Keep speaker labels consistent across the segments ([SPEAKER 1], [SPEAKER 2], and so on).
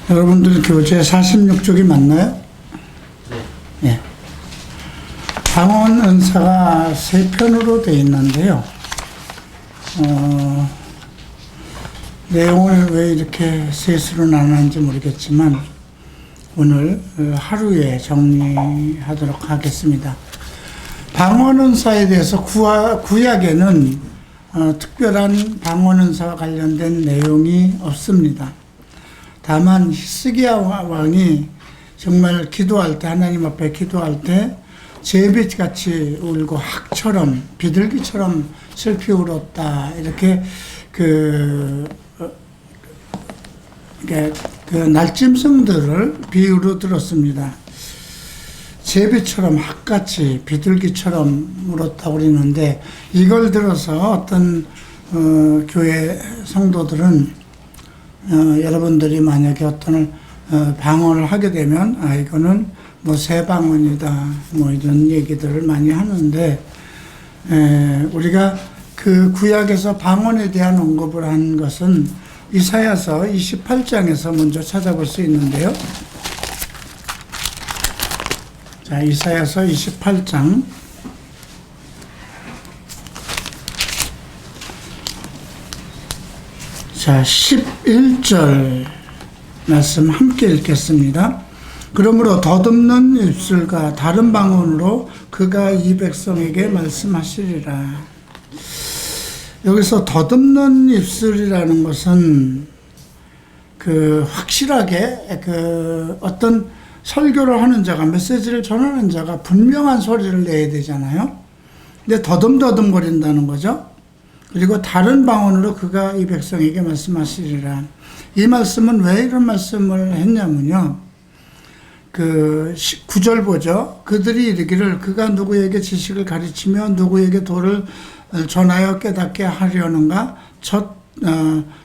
[SPEAKER 1] 여러분들 교재 46쪽이 맞나요? 네. 예. 방언 은사가 세 편으로 되어 있는데요. 내용을 왜 이렇게 셋으로 나눴는지 모르겠지만 오늘 하루에 정리하도록 하겠습니다. 방언 은사에 대해서 구약에는 특별한 방언 은사와 관련된 내용이 없습니다. 다만 히스기야 왕이 정말 기도할 때, 하나님 앞에 기도할 때 제비같이 울고 학처럼 비둘기처럼 슬피 울었다, 이렇게 그 날짐승들을 비유로 들었습니다. 제비처럼 학같이 비둘기처럼 울었다고 그러는데, 이걸 들어서 어떤 교회 성도들은 여러분들이 만약에 어떤 방언을 하게 되면 이거는 뭐 새 방언이다, 뭐 이런 얘기들을 많이 하는데, 우리가 그 구약에서 방언에 대한 언급을 한 것은 이사야서 28장에서 먼저 찾아볼 수 있는데요. 자, 이사야서 28장 자, 11절 말씀 함께 읽겠습니다. 그러므로 더듬는 입술과 다른 방언으로 그가 이 백성에게 말씀하시리라. 여기서 더듬는 입술이라는 것은 확실하게 어떤 설교를 하는 자가, 메시지를 전하는 자가 분명한 소리를 내야 되잖아요. 근데 더듬더듬 거린다는 거죠. 그리고 다른 방언으로 그가 이 백성에게 말씀하시리라. 이 말씀은 왜 이런 말씀을 했냐면요, 9절 보죠. 그들이 이르기를 그가 누구에게 지식을 가르치며 누구에게 도를 전하여 깨닫게 하려는가?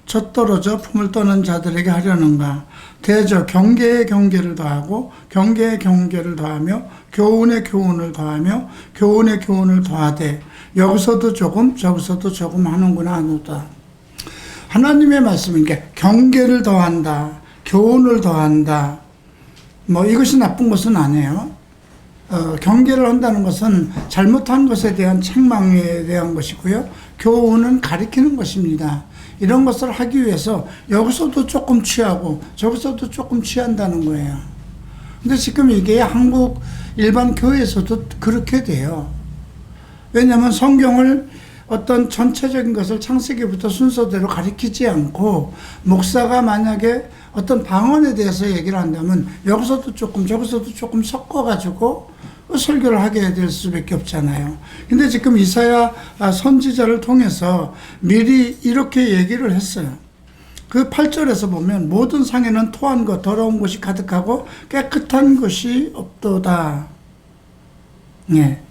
[SPEAKER 1] 젖떨어져 품을 떠는 자들에게 하려는가? 대저 경계에 경계를 더하고 경계에 경계를 더하며 교훈에 교훈을 더하며 교훈에 교훈을 더하되 여기서도 조금 저기서도 조금 하는구나 하노다. 하나님의 말씀은 경계를 더한다, 교훈을 더한다, 뭐 이것이 나쁜 것은 아니에요. 경계를 한다는 것은 잘못한 것에 대한 책망에 대한 것이고요. 교훈은 가리키는 것입니다. 이런 것을 하기 위해서 여기서도 조금 취하고 저기서도 조금 취한다는 거예요. 근데 지금 이게 한국 일반 교회에서도 그렇게 돼요. 왜냐하면 성경을 어떤 전체적인 것을 창세기부터 순서대로 가리키지 않고, 목사가 만약에 어떤 방언에 대해서 얘기를 한다면 여기서도 조금 저기서도 조금 섞어가지고 설교를 하게 될 수밖에 없잖아요. 근데 지금 이사야 선지자를 통해서 미리 이렇게 얘기를 했어요. 그 8절에서 보면 모든 상에는 토한 것 더러운 것이 가득하고 깨끗한 것이 없도다. 예.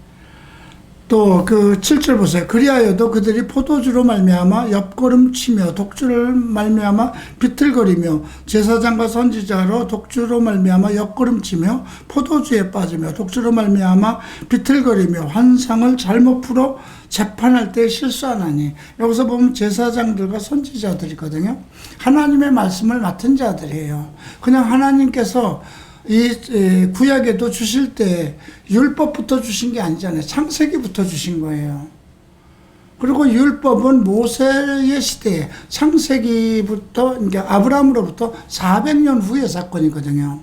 [SPEAKER 1] 또 7절 보세요. 그리하여도 그들이 포도주로 말미암아 옆걸음치며 독주를 말미암아 비틀거리며 제사장과 선지자로 독주로 말미암아 옆걸음치며 포도주에 빠지며 독주로 말미암아 비틀거리며 환상을 잘못 풀어 재판할 때 실수하나니. 여기서 보면 제사장들과 선지자들이거든요. 하나님의 말씀을 맡은 자들이에요. 그냥 하나님께서 이 구약에도 주실 때 율법부터 주신 게 아니잖아요. 창세기부터 주신 거예요. 그리고 율법은 모세의 시대에 창세기부터, 그러니까 아브라함으로부터 400년 후의 사건이거든요.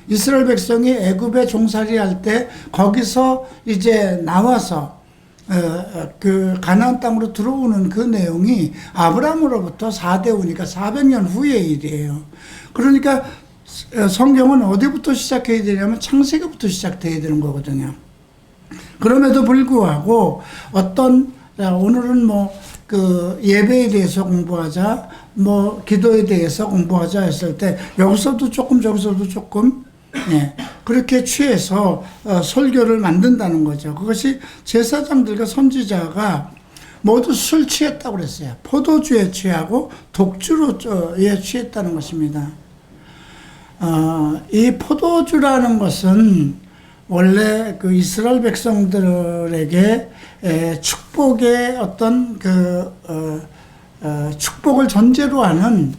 [SPEAKER 1] 이스라엘 백성이 애굽에 종살이 할 때 거기서 이제 나와서 가나안 땅으로 들어오는 그 내용이 아브라함으로부터 4대 후니까 400년 후의 일이에요. 그러니까 성경은 어디부터 시작해야 되냐면 창세기부터 시작돼야 되는 거거든요. 그럼에도 불구하고 오늘은 예배에 대해서 공부하자, 기도에 대해서 공부하자 했을 때 여기서도 조금 저기서도 조금, 그렇게 취해서 설교를 만든다는 거죠. 그것이 제사장들과 선지자가 모두 술 취했다고 그랬어요. 포도주에 취하고 독주에 취했다는 것입니다. 이 포도주라는 것은 원래 이스라엘 백성들에게 축복의 어떤 축복을 전제로 하는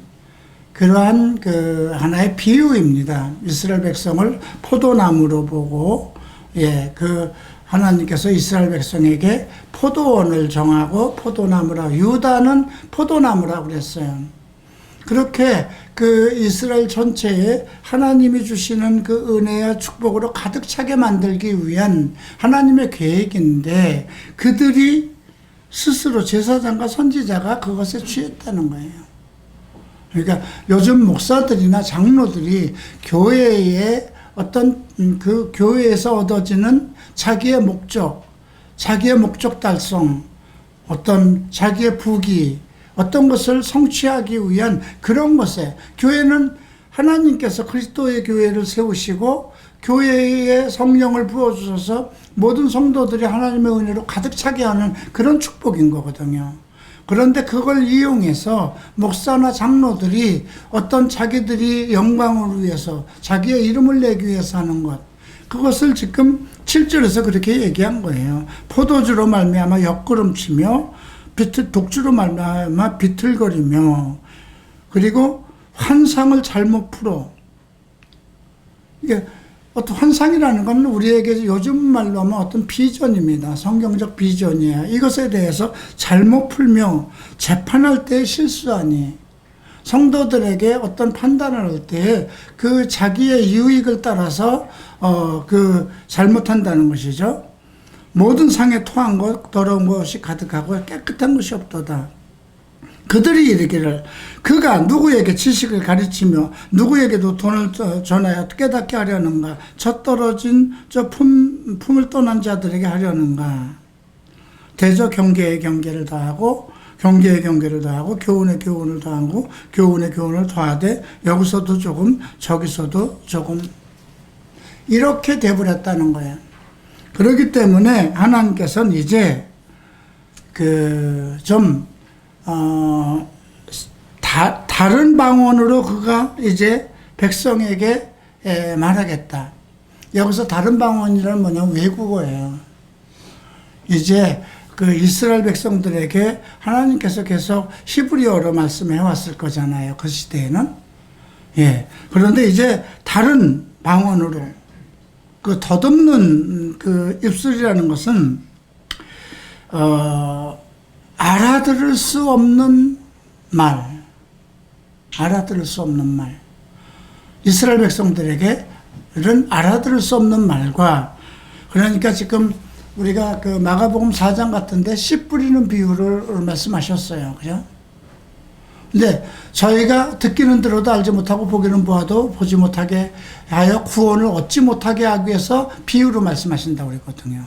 [SPEAKER 1] 그러한 그 하나의 비유입니다. 이스라엘 백성을 포도나무로 보고, 예, 그 하나님께서 이스라엘 백성에게 포도원을 정하고 포도나무라, 유다는 포도나무라고 그랬어요. 그렇게 그 이스라엘 전체에 하나님이 주시는 그 은혜와 축복으로 가득 차게 만들기 위한 하나님의 계획인데, 그들이 스스로 제사장과 선지자가 그것에 취했다는 거예요. 그러니까 요즘 목사들이나 장로들이 교회의 어떤 그 교회에서 얻어지는 자기의 목적 달성, 어떤 자기의 부귀, 어떤 것을 성취하기 위한 그런 것에, 교회는 하나님께서 그리스도의 교회를 세우시고 교회에 성령을 부어주셔서 모든 성도들이 하나님의 은혜로 가득 차게 하는 그런 축복인 거거든요. 그런데 그걸 이용해서 목사나 장로들이 어떤 자기들이 영광을 위해서, 자기의 이름을 내기 위해서 하는 것, 그것을 지금 7절에서 그렇게 얘기한 거예요. 포도주로 말미암아 옆구름치며 독주로 말미암아 비틀거리며, 그리고 환상을 잘못 풀어. 이게 어떤 환상이라는 건 우리에게 요즘 말로 하면 어떤 비전입니다. 성경적 비전이에요. 이것에 대해서 잘못 풀며 재판할 때 실수하니, 성도들에게 어떤 판단을 할 때 그 자기의 유익을 따라서 그 잘못한다는 것이죠. 모든 상에 토한 것, 더러운 것이 가득하고 깨끗한 것이 없도다. 그들이 이르기를, 그가 누구에게 지식을 가르치며 누구에게도 돈을 전하여 깨닫게 하려는가? 떨어진 품을 떠난 자들에게 하려는가? 대저 경계의 경계를 더하고 경계의 경계를 더하고 교훈의 교훈을 더하고 교훈의 교훈을 더하되 여기서도 조금 저기서도 조금, 이렇게 돼버렸다는 거예요. 그렇기 때문에 하나님께서는 이제 다른 방언으로 그가 이제 백성에게 말하겠다. 여기서 다른 방언이란 뭐냐면 외국어예요. 이제 그 이스라엘 백성들에게 하나님께서 계속 히브리어로 말씀해 왔을 거잖아요. 그 시대에는. 예. 그런데 이제 다른 방언으로, 그 덧없는 그 입술이라는 것은, 알아들을 수 없는 말. 이스라엘 백성들에게는 알아들을 수 없는 말과, 그러니까 지금 우리가 그 마가복음 4장 같은데 씨 뿌리는 비유를 말씀하셨어요. 그죠? 근데 저희가 듣기는 들어도 알지 못하고 보기는 보아도 보지 못하게 하여 구원을 얻지 못하게 하기 위해서 비유로 말씀하신다고 그랬거든요.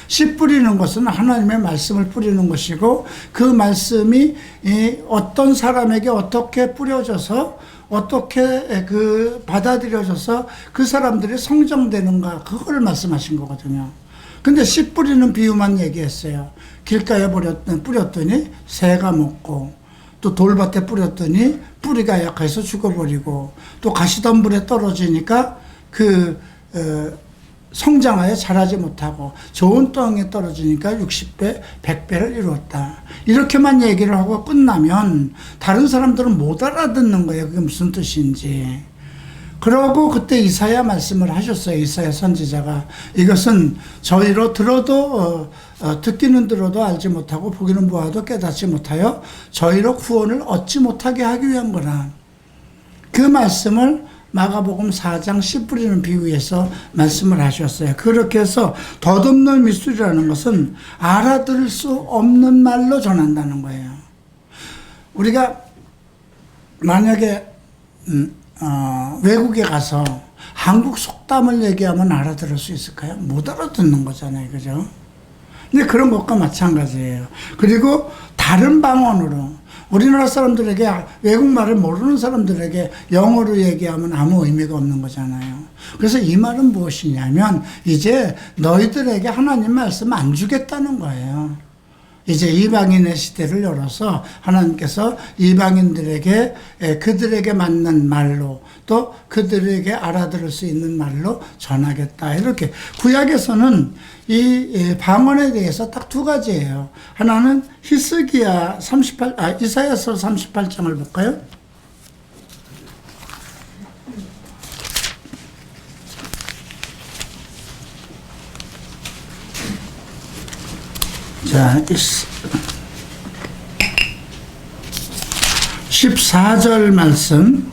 [SPEAKER 1] 씨 뿌리는 것은 하나님의 말씀을 뿌리는 것이고, 그 말씀이 어떤 사람에게 어떻게 뿌려져서 어떻게 그 받아들여져서 그 사람들이 성장되는가, 그걸 말씀하신 거거든요. 근데 씨 뿌리는 비유만 얘기했어요. 길가에 뿌렸더니 새가 먹고, 또 돌밭에 뿌렸더니 뿌리가 약해서 죽어버리고, 또 가시덤불에 떨어지니까 성장하여 자라지 못하고, 좋은 땅에 떨어지니까 60배, 100배를 이루었다. 이렇게만 얘기를 하고 끝나면 다른 사람들은 못 알아듣는 거예요. 그게 무슨 뜻인지. 그러고 그때 이사야 말씀을 하셨어요. 이사야 선지자가. 이것은 저희로 들어도 듣기는 들어도 알지 못하고 보기는 보아도 깨닫지 못하여 저희로 구원을 얻지 못하게 하기 위한 거라. 그 말씀을 마가복음 4장 씨 뿌리는 비유에서 말씀을 하셨어요. 그렇게 해서 덧없는 미술이라는 것은 알아들을 수 없는 말로 전한다는 거예요. 우리가 만약에 외국에 가서 한국 속담을 얘기하면 알아들을 수 있을까요? 못 알아듣는 거잖아요. 그죠? 근데 그런 것과 마찬가지예요. 그리고 다른 방언으로, 우리나라 사람들에게, 외국말을 모르는 사람들에게 영어로 얘기하면 아무 의미가 없는 거잖아요. 그래서 이 말은 무엇이냐면, 이제 너희들에게 하나님 말씀 안 주겠다는 거예요. 이제 이방인의 시대를 열어서 하나님께서 이방인들에게 그들에게 맞는 말로, 또 그들에게 알아들을 수 있는 말로 전하겠다. 이렇게 구약에서는 이 방언에 대해서 딱 두 가지예요. 하나는 이사야서 38장을 볼까요? 자, 14절 말씀.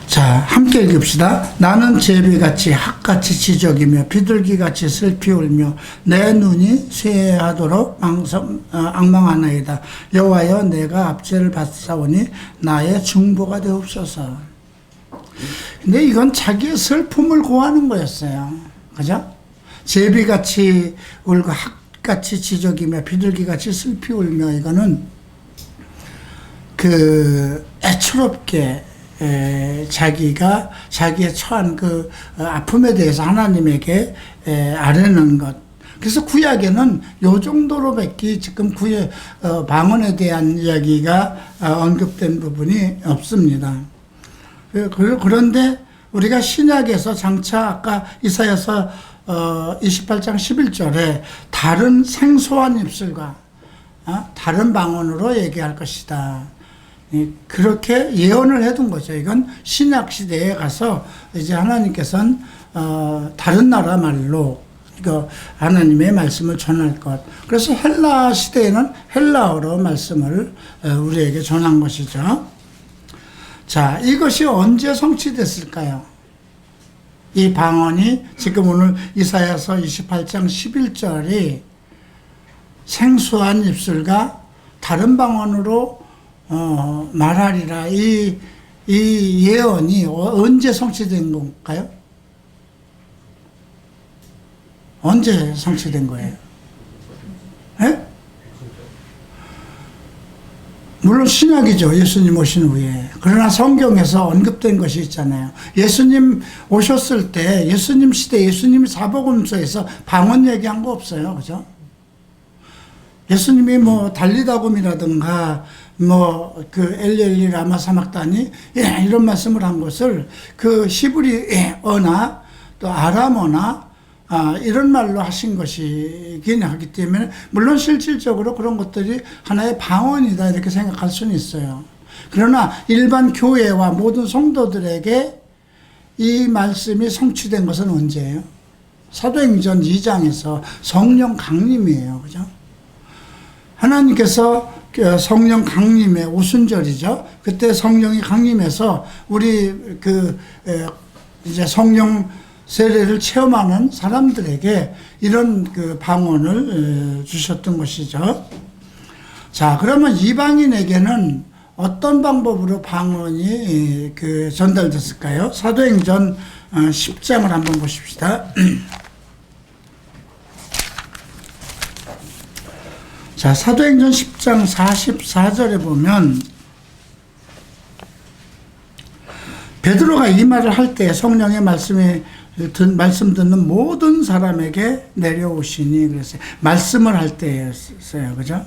[SPEAKER 1] 자, 함께 읽읍시다. 나는 제비같이 학같이 지적이며 비둘기같이 슬피 울며 내 눈이 쇠하도록 앙망하나이다. 여호와여, 내가 압제를 받사오니 나의 중보가 되옵소서. 근데 이건 자기의 슬픔을 고하는 거였어요. 그죠? 제비같이 울고 학같이 지적이며 비둘기같이 슬피 울며, 이거는 애처롭게 자기가 자기의 처한 아픔에 대해서 하나님에게 아뢰는 것. 그래서 구약에는 요 정도로밖에 지금 방언에 대한 이야기가 언급된 부분이 없습니다. 그런데 우리가 신약에서 장차 아까 이사야서 28장 11절에 다른 생소한 입술과 다른 방언으로 얘기할 것이다. 그렇게 예언을 해둔 거죠. 이건 신약 시대에 가서 이제 하나님께서는 다른 나라 말로 하나님의 말씀을 전할 것. 그래서 헬라 시대에는 헬라어로 말씀을 우리에게 전한 것이죠. 자, 이것이 언제 성취됐을까요? 이 방언이 지금 오늘 이사야서 28장 11절이 생소한 입술과 다른 방언으로 말하리라. 이 예언이 언제 성취된 건가요? 언제 성취된 거예요? 예? 물론 신약이죠. 예수님 오신 후에. 그러나 성경에서 언급된 것이 있잖아요. 예수님 오셨을 때, 예수님 시대, 예수님 사복음서에서 방언 얘기한 거 없어요. 그죠? 예수님이 달리다곰이라든가 엘리엘리 라마 사막다니 이런 말씀을 한 것을 히브리어나 또 아람어나 이런 말로 하신 것이긴 하기 때문에, 물론 실질적으로 그런 것들이 하나의 방언이다 이렇게 생각할 수는 있어요. 그러나 일반 교회와 모든 성도들에게 이 말씀이 성취된 것은 언제예요? 사도행전 2장에서 성령 강림이에요. 그죠? 하나님께서 성령 강림의 오순절이죠. 그때 성령이 강림해서 우리 이제 성령 세례를 체험하는 사람들에게 이런 방언을 주셨던 것이죠. 자, 그러면 이방인에게는 어떤 방법으로 방언이 전달됐을까요? 사도행전 10장을 한번 보십시다. 자, 사도행전 10장 44절에 보면 베드로가 이 말을 할 때 성령의 말씀 듣는 모든 사람에게 내려오시니, 그랬어요. 말씀을 할 때였어요. 그죠?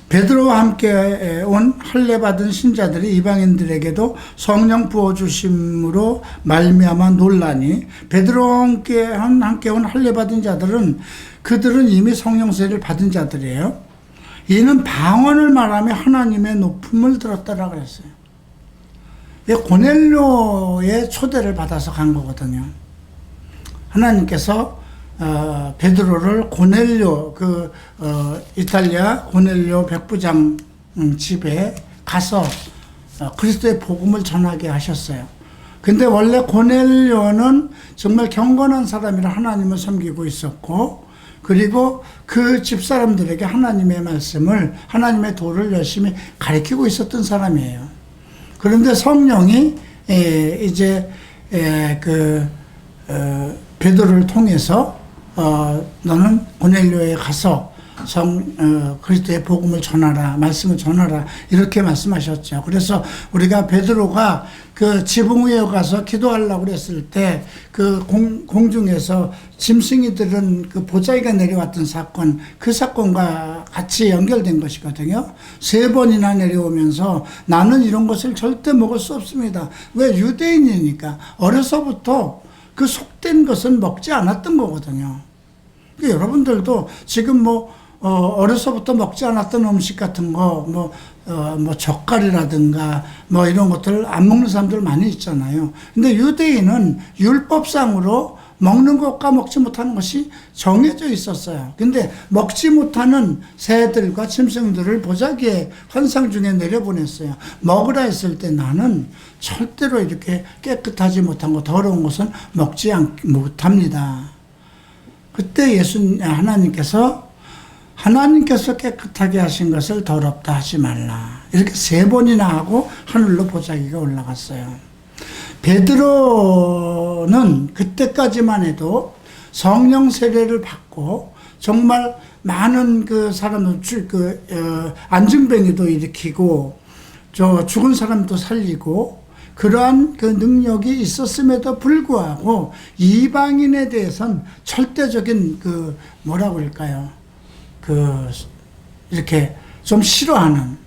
[SPEAKER 1] 베드로와 함께 온 할례 받은 신자들이 이방인들에게도 성령 부어주심으로 말미암아 놀라니, 베드로와 함께 온 할례 받은 자들은 그들은 이미 성령 세례를 받은 자들이에요. 이는 방언을 말하며 하나님의 높음을 들었다라고 그랬어요. 고넬료의 초대를 받아서 간 거거든요. 하나님께서 베드로를 고넬료, 이탈리아 고넬료 백부장 집에 가서 그리스도의 복음을 전하게 하셨어요. 근데 원래 고넬료는 정말 경건한 사람이라 하나님을 섬기고 있었고, 그리고 그 집사람들에게 하나님의 말씀을, 하나님의 도를 열심히 가르치고 있었던 사람이에요. 그런데 성령이 이제 베드로를 통해서 너는 고넬료에 가서 그리스도의 복음을 전하라, 말씀을 전하라, 이렇게 말씀하셨죠. 그래서 우리가 베드로가 지붕 위에 가서 기도하려고 그랬을 때 공중에서 짐승이들은 보자기가 내려왔던 사건, 그 사건과 같이 연결된 것이거든요. 3번이나 내려오면서 나는 이런 것을 절대 먹을 수 없습니다. 왜? 유대인이니까. 어려서부터 그 속된 것은 먹지 않았던 거거든요. 그러니까 여러분들도 지금 어려서부터 먹지 않았던 음식 같은 거, 젓갈이라든가, 이런 것들 안 먹는 사람들 많이 있잖아요. 근데 유대인은 율법상으로 먹는 것과 먹지 못하는 것이 정해져 있었어요. 근데 먹지 못하는 새들과 짐승들을 보자기에 환상 중에 내려보냈어요. 먹으라 했을 때 나는 절대로 이렇게 깨끗하지 못한 거, 더러운 것은 먹지 못합니다. 그때 하나님께서 깨끗하게 하신 것을 더럽다 하지 말라. 이렇게 3번이나 하고 하늘로 보자기가 올라갔어요. 베드로는 그때까지만 해도 성령 세례를 받고 정말 많은 그 사람을 안증뱅이도 일으키고 죽은 사람도 살리고 그러한 그 능력이 있었음에도 불구하고 이방인에 대해서는 절대적인 뭐라고 할까요? 이렇게 좀 싫어하는,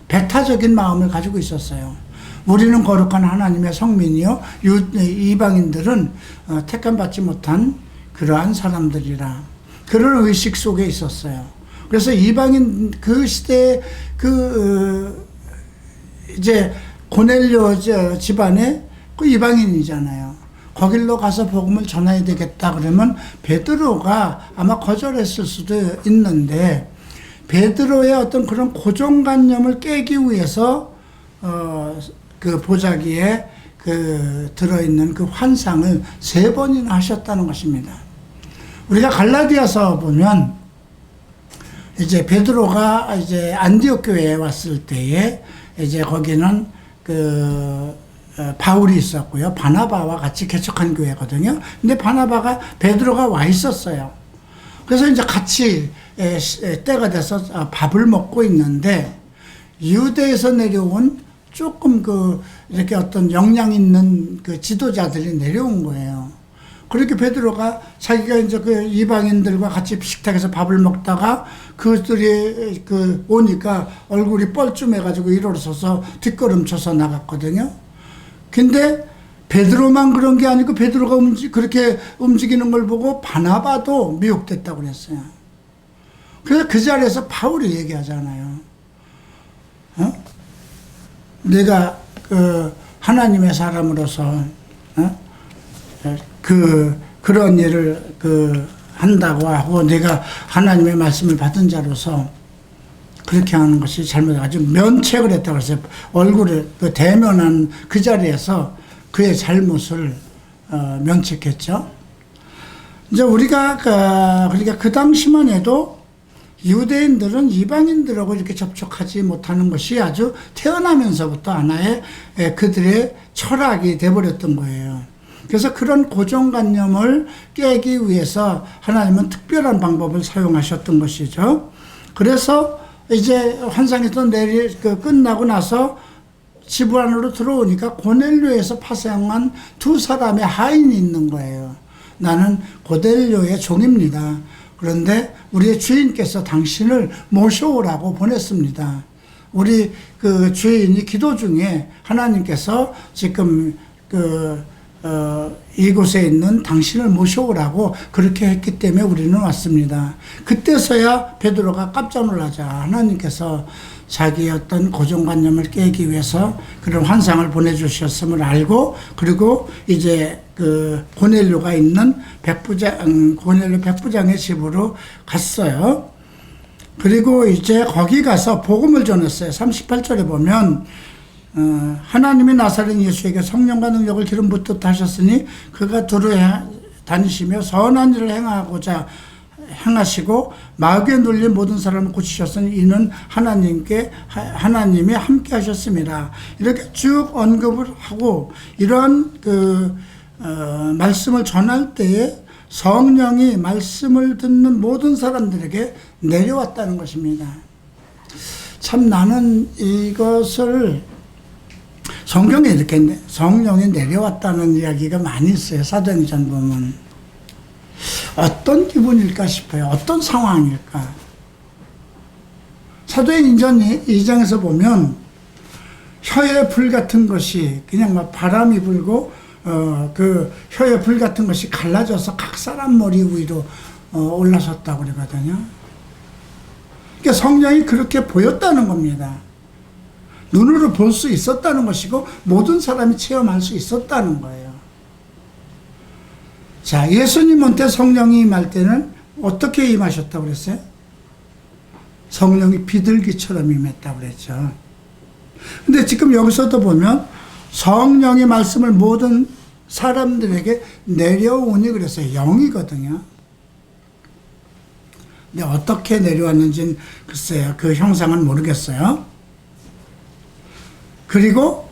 [SPEAKER 1] 배타적인 마음을 가지고 있었어요. 우리는 거룩한 하나님의 성민이요, 이방인들은 택함받지 못한 그러한 사람들이라, 그런 의식 속에 있었어요. 그래서 이방인 그 시대에 이제 고넬료 집안에 이방인이잖아요. 거길로 가서 복음을 전해야 되겠다 그러면 베드로가 아마 거절했을 수도 있는데, 베드로의 어떤 그런 고정관념을 깨기 위해서 그 보자기에 들어있는 그 환상을 3번이나 하셨다는 것입니다. 우리가 갈라디아서 보면 이제 베드로가 이제 안디옥 교회에 왔을 때에 이제 거기는 바울이 있었고요. 바나바와 같이 개척한 교회거든요. 근데 바나바가 베드로가 와 있었어요. 그래서 이제 같이 때가 돼서 밥을 먹고 있는데 유대에서 내려온 조금 이렇게 어떤 역량 있는 지도자들이 내려온 거예요. 그렇게 베드로가 자기가 이제 이방인들과 같이 식탁에서 밥을 먹다가 그들이 오니까 얼굴이 뻘쭘해가지고 일어서서 뒷걸음쳐서 나갔거든요. 근데 베드로만 그런 게 아니고 베드로가 그렇게 움직이는 걸 보고 바나바도 미혹됐다고 그랬어요. 그래서 그 자리에서 바울이 얘기하잖아요. 내가 하나님의 사람으로서 그런 일을 한다고 하고 내가 하나님의 말씀을 받은 자로서 그렇게 하는 것이 잘못해 아주 면책을 했다고 했어요. 얼굴을 대면한 그 자리에서 그의 잘못을 면책했죠. 이제 우리가 그러니까 그 당시만 해도 유대인들은 이방인들하고 이렇게 접촉하지 못하는 것이 아주 태어나면서부터 하나의 그들의 철학이 돼버렸던 거예요. 그래서 그런 고정관념을 깨기 위해서 하나님은 특별한 방법을 사용하셨던 것이죠. 그래서 이제 환상에서 끝나고 나서 집 안으로 들어오니까 고넬료에서 파송한 2사람의 하인이 있는 거예요. 나는 고넬료의 종입니다. 그런데 우리의 주인께서 당신을 모셔오라고 보냈습니다. 우리 주인이 기도 중에 하나님께서 지금 이곳에 있는 당신을 모셔오라고 그렇게 했기 때문에 우리는 왔습니다. 그때서야 베드로가 깜짝 놀라자 하나님께서 자기의 어떤 고정관념을 깨기 위해서 그런 환상을 보내주셨음을 알고, 그리고 이제 고넬료가 있는 고넬료 백부장의 집으로 갔어요. 그리고 이제 거기 가서 복음을 전했어요. 38절에 보면 하나님이 나사렛 예수에게 성령과 능력을 기름 붓듯 하셨으니 그가 두루 다니시며 선한 일을 행하시고 마귀에 눌린 모든 사람을 고치셨으니 이는 하나님이 함께 하셨습니다. 이렇게 쭉 언급을 하고 이러한 말씀을 전할 때에 성령이 말씀을 듣는 모든 사람들에게 내려왔다는 것입니다. 참 나는 이것을 성경에 이렇게 성령이 내려왔다는 이야기가 많이 있어요. 사도행전 보면. 어떤 기분일까 싶어요. 어떤 상황일까. 사도행전 2장에서 보면 혀의 불 같은 것이 그냥 막 바람이 불고 혀의 불 같은 것이 갈라져서 각 사람 머리 위로 올라섰다고 그러거든요. 그러니까 성령이 그렇게 보였다는 겁니다. 눈으로 볼 수 있었다는 것이고 모든 사람이 체험할 수 있었다는 거예요. 자, 예수님한테 성령이 임할 때는 어떻게 임하셨다고 그랬어요? 성령이 비둘기처럼 임했다고 그랬죠. 근데 지금 여기서도 보면 성령의 말씀을 모든 사람들에게 내려오니 그랬어요. 영이거든요. 근데 어떻게 내려왔는지는 글쎄요. 그 형상은 모르겠어요. 그리고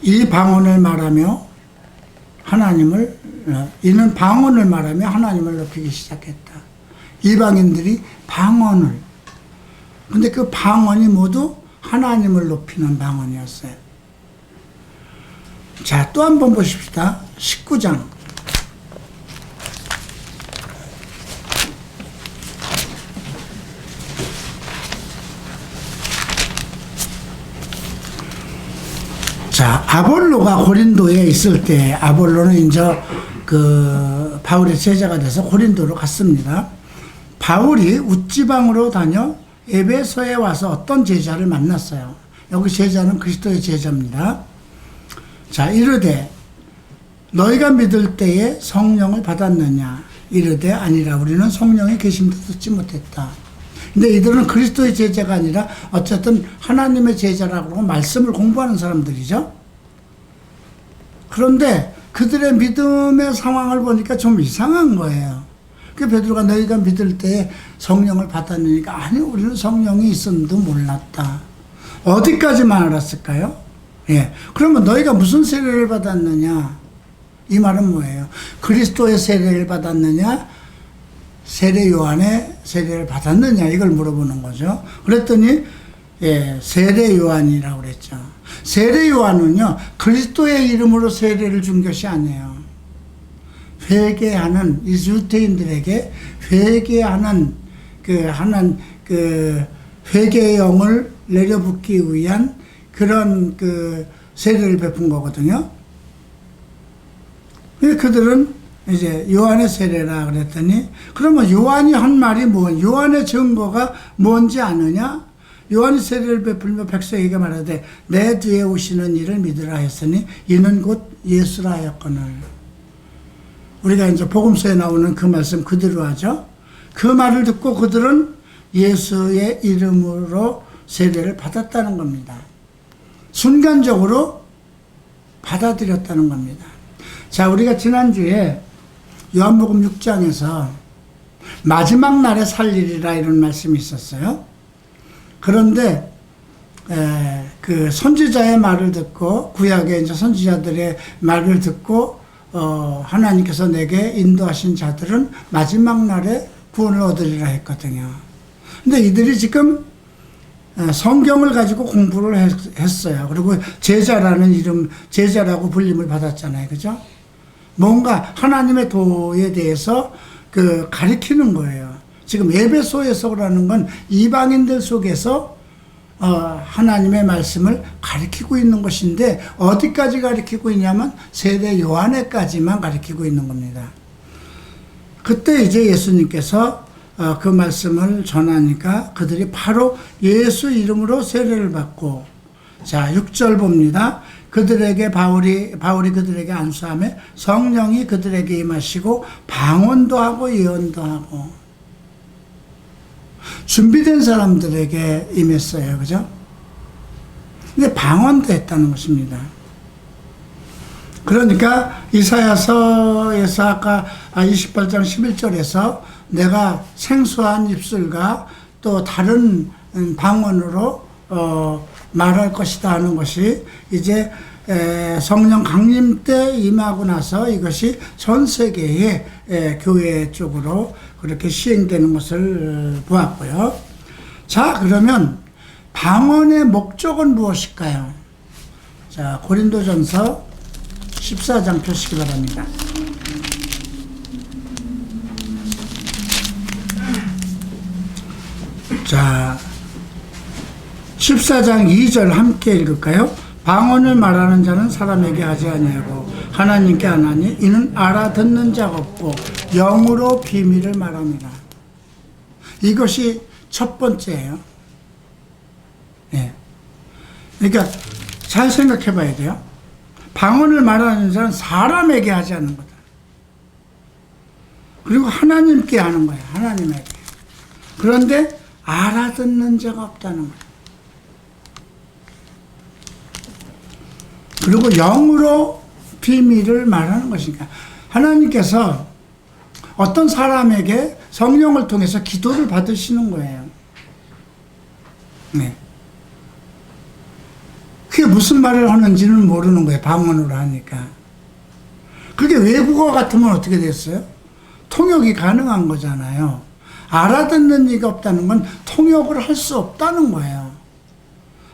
[SPEAKER 1] 이 방언을 말하며 하나님을 이는 방언을 말하며 하나님을 높이기 시작했다. 이방인들이 방언을 근데 그 방언이 모두 하나님을 높이는 방언이었어요. 자, 또 한 번 보십시다. 19장. 자, 아볼로가 고린도에 있을 때, 아볼로는 이제 그 바울의 제자가 돼서 고린도로 갔습니다. 바울이 웃지방으로 다녀 에베소에 와서 어떤 제자를 만났어요. 여기 제자는 그리스도의 제자입니다. 자, 이르되 너희가 믿을 때에 성령을 받았느냐? 이르되 아니라 우리는 성령이 계심도 듣지 못했다. 근데 이들은 그리스도의 제자가 아니라 어쨌든 하나님의 제자라고 말씀을 공부하는 사람들이죠. 그런데 그들의 믿음의 상황을 보니까 좀 이상한 거예요. 그 베드로가 너희가 믿을 때 성령을 받았느니까 아니 우리는 성령이 있었는데 몰랐다. 어디까지만 알았을까요? 예. 그러면 너희가 무슨 세례를 받았느냐? 이 말은 뭐예요? 그리스도의 세례를 받았느냐? 세례 요한의 세례를 받았느냐? 이걸 물어보는 거죠. 그랬더니 예, 세례 요한이라고 그랬죠. 세례 요한은요 그리스도의 이름으로 세례를 준 것이 아니에요. 회개하는 이 유대인들에게 회개하는 그 회개의 영을 내려붓기 위한 그런 그 세례를 베푼 거거든요. 그들은 이제 요한의 세례라 그랬더니 그러면 요한이 한 말이 요한의 증거가 뭔지 아느냐? 요한이 세례를 베풀며 백성에게 말하되 내 뒤에 오시는 이를 믿으라 했으니 이는 곧 예수라 하였거늘. 우리가 이제 복음서에 나오는 그 말씀 그대로 하죠. 그 말을 듣고 그들은 예수의 이름으로 세례를 받았다는 겁니다. 순간적으로 받아들였다는 겁니다. 자, 우리가 지난주에 요한복음 6장에서 마지막 날에 살리리라 이런 말씀이 있었어요. 그런데 그 선지자의 말을 듣고 구약의 이제 선지자들의 말을 듣고 하나님께서 내게 인도하신 자들은 마지막 날에 구원을 얻으리라 했거든요. 근데 이들이 지금 성경을 가지고 공부를 했어요. 그리고 제자라는 이름, 제자라고 불림을 받았잖아요. 그죠? 뭔가 하나님의 도에 대해서 그 가리키는 거예요. 지금 에베소에서 그러는 건 이방인들 속에서 하나님의 말씀을 가리키고 있는 것인데 어디까지 가리키고 있냐면 세례 요한에까지만 가리키고 있는 겁니다. 그때 이제 예수님께서 그 말씀을 전하니까 그들이 바로 예수 이름으로 세례를 받고 자 6절 봅니다. 그들에게 바울이 그들에게 안수하며 성령이 그들에게 임하시고 방언도 하고 예언도 하고 준비된 사람들에게 임했어요. 그죠? 근데 방언도 했다는 것입니다. 그러니까 이사야서에서 아까 28장 11절에서 내가 생소한 입술과 또 다른 방언으로 말할 것이다 하는 것이 이제 성령 강림 때 임하고 나서 이것이 전 세계의 교회 쪽으로 그렇게 시행되는 것을 보았고요. 자, 그러면 방언의 목적은 무엇일까요? 자, 고린도전서 14장 펴시기 바랍니다. 자, 14장 2절 함께 읽을까요? 방언을 말하는 자는 사람에게 하지 아니하고 하나님께 하나니 이는 알아듣는 자가 없고 영으로 비밀을 말합니다. 이것이 첫 번째예요. 네. 그러니까 잘 생각해 봐야 돼요. 방언을 말하는 자는 사람에게 하지 않는 거다. 그리고 하나님께 하는 거야. 하나님에게. 그런데 알아듣는 자가 없다는 거야. 그리고 영으로 비밀을 말하는 것이니까 하나님께서 어떤 사람에게 성령을 통해서 기도를 받으시는 거예요. 네. 그게 무슨 말을 하는지는 모르는 거예요. 방언으로 하니까. 그게 외국어 같으면 어떻게 됐어요? 통역이 가능한 거잖아요. 알아듣는 이가 없다는 건 통역을 할 수 없다는 거예요.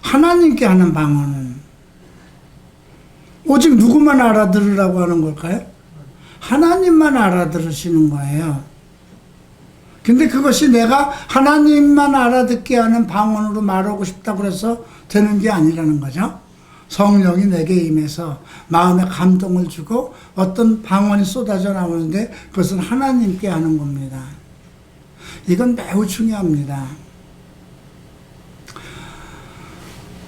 [SPEAKER 1] 하나님께 하는 방언은 오직 누구만 알아들으라고 하는 걸까요? 하나님만 알아들으시는 거예요. 근데 그것이 내가 하나님만 알아듣게 하는 방언으로 말하고 싶다고 해서 되는 게 아니라는 거죠. 성령이 내게 임해서 마음에 감동을 주고 어떤 방언이 쏟아져 나오는데 그것은 하나님께 하는 겁니다. 이건 매우 중요합니다.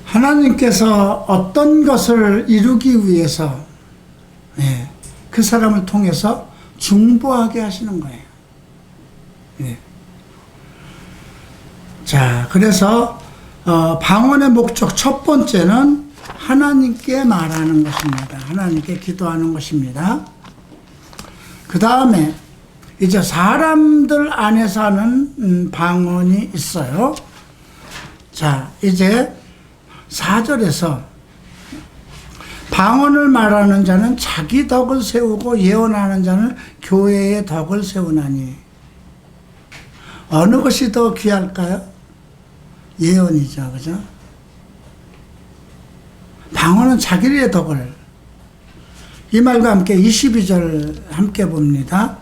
[SPEAKER 1] 하나님께서 어떤 것을 이루기 위해서 그 사람을 통해서 중보하게 하시는 거예요. 자, 그래서 방언의 목적 첫 번째는 하나님께 말하는 것입니다. 하나님께 기도하는 것입니다. 그 다음에 이제 사람들 안에서 하는 방언이 있어요. 자, 이제 4절에서 방언을 말하는 자는 자기 덕을 세우고 예언하는 자는 교회의 덕을 세우나니. 어느 것이 더 귀할까요? 예언이죠. 그죠? 방언은 자기의 덕을. 이 말과 함께 22절 함께 봅니다.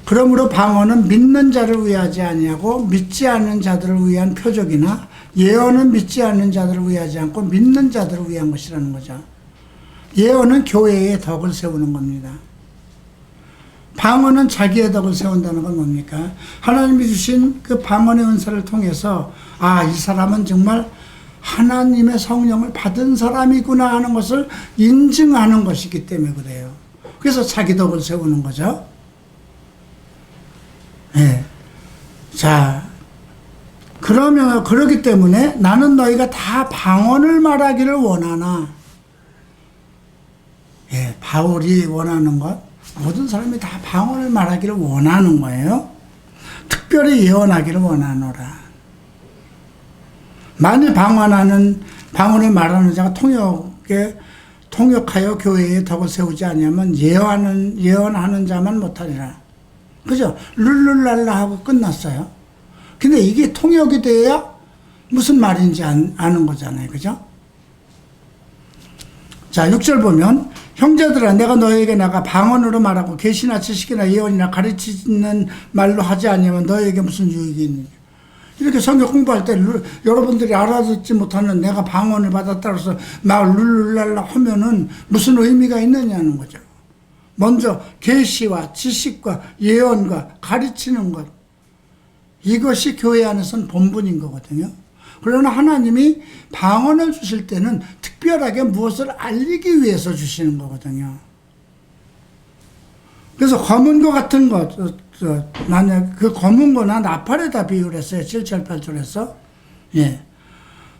[SPEAKER 1] 그러므로 방언은 믿는 자를 위하지 아니하고 믿지 않는 자들을 위한 표적이나 예언은 믿지 않는 자들을 위하지 않고 믿는 자들을 위한 것이라는 거죠. 예언은 교회의 덕을 세우는 겁니다. 방언은 자기의 덕을 세운다는 건 뭡니까? 하나님이 주신 그 방언의 은사를 통해서 이 사람은 정말 하나님의 성령을 받은 사람이구나 하는 것을 인증하는 것이기 때문에 그래요. 그래서 자기 덕을 세우는 거죠. 네. 자, 그러기 때문에 나는 너희가 다 방언을 말하기를 원하나. 바울이 원하는 것, 모든 사람이 다 방언을 말하기를 원하는 거예요. 특별히 예언하기를 원하노라. 만일 방언을 말하는 자가 통역하여 교회에 덕을 세우지 아니하면 예언하는 자만 못하리라. 그죠? 룰룰랄라 하고 끝났어요. 근데 이게 통역이 돼야 무슨 말인지 아는 거잖아요. 그죠? 자, 6절 보면 형제들아 내가 너에게 나가 방언으로 말하고 계시나 지식이나 예언이나 가르치는 말로 하지 아니하면 너에게 무슨 유익이 있느냐. 이렇게 성경 공부할 때 여러분들이 알아듣지 못하는 내가 방언을 받았다고 해서 막 룰룰랄라 하면은 무슨 의미가 있느냐는 거죠. 먼저 계시와 지식과 예언과 가르치는 것, 이것이 교회 안에서는 본분인 거거든요. 그러나 하나님이 방언을 주실 때는 특별하게 무엇을 알리기 위해서 주시는 거거든요. 그래서 검은거 같은 것, 만약 그 검은거나 나팔에다 비유를 했어요. 7, 8, 8절에서.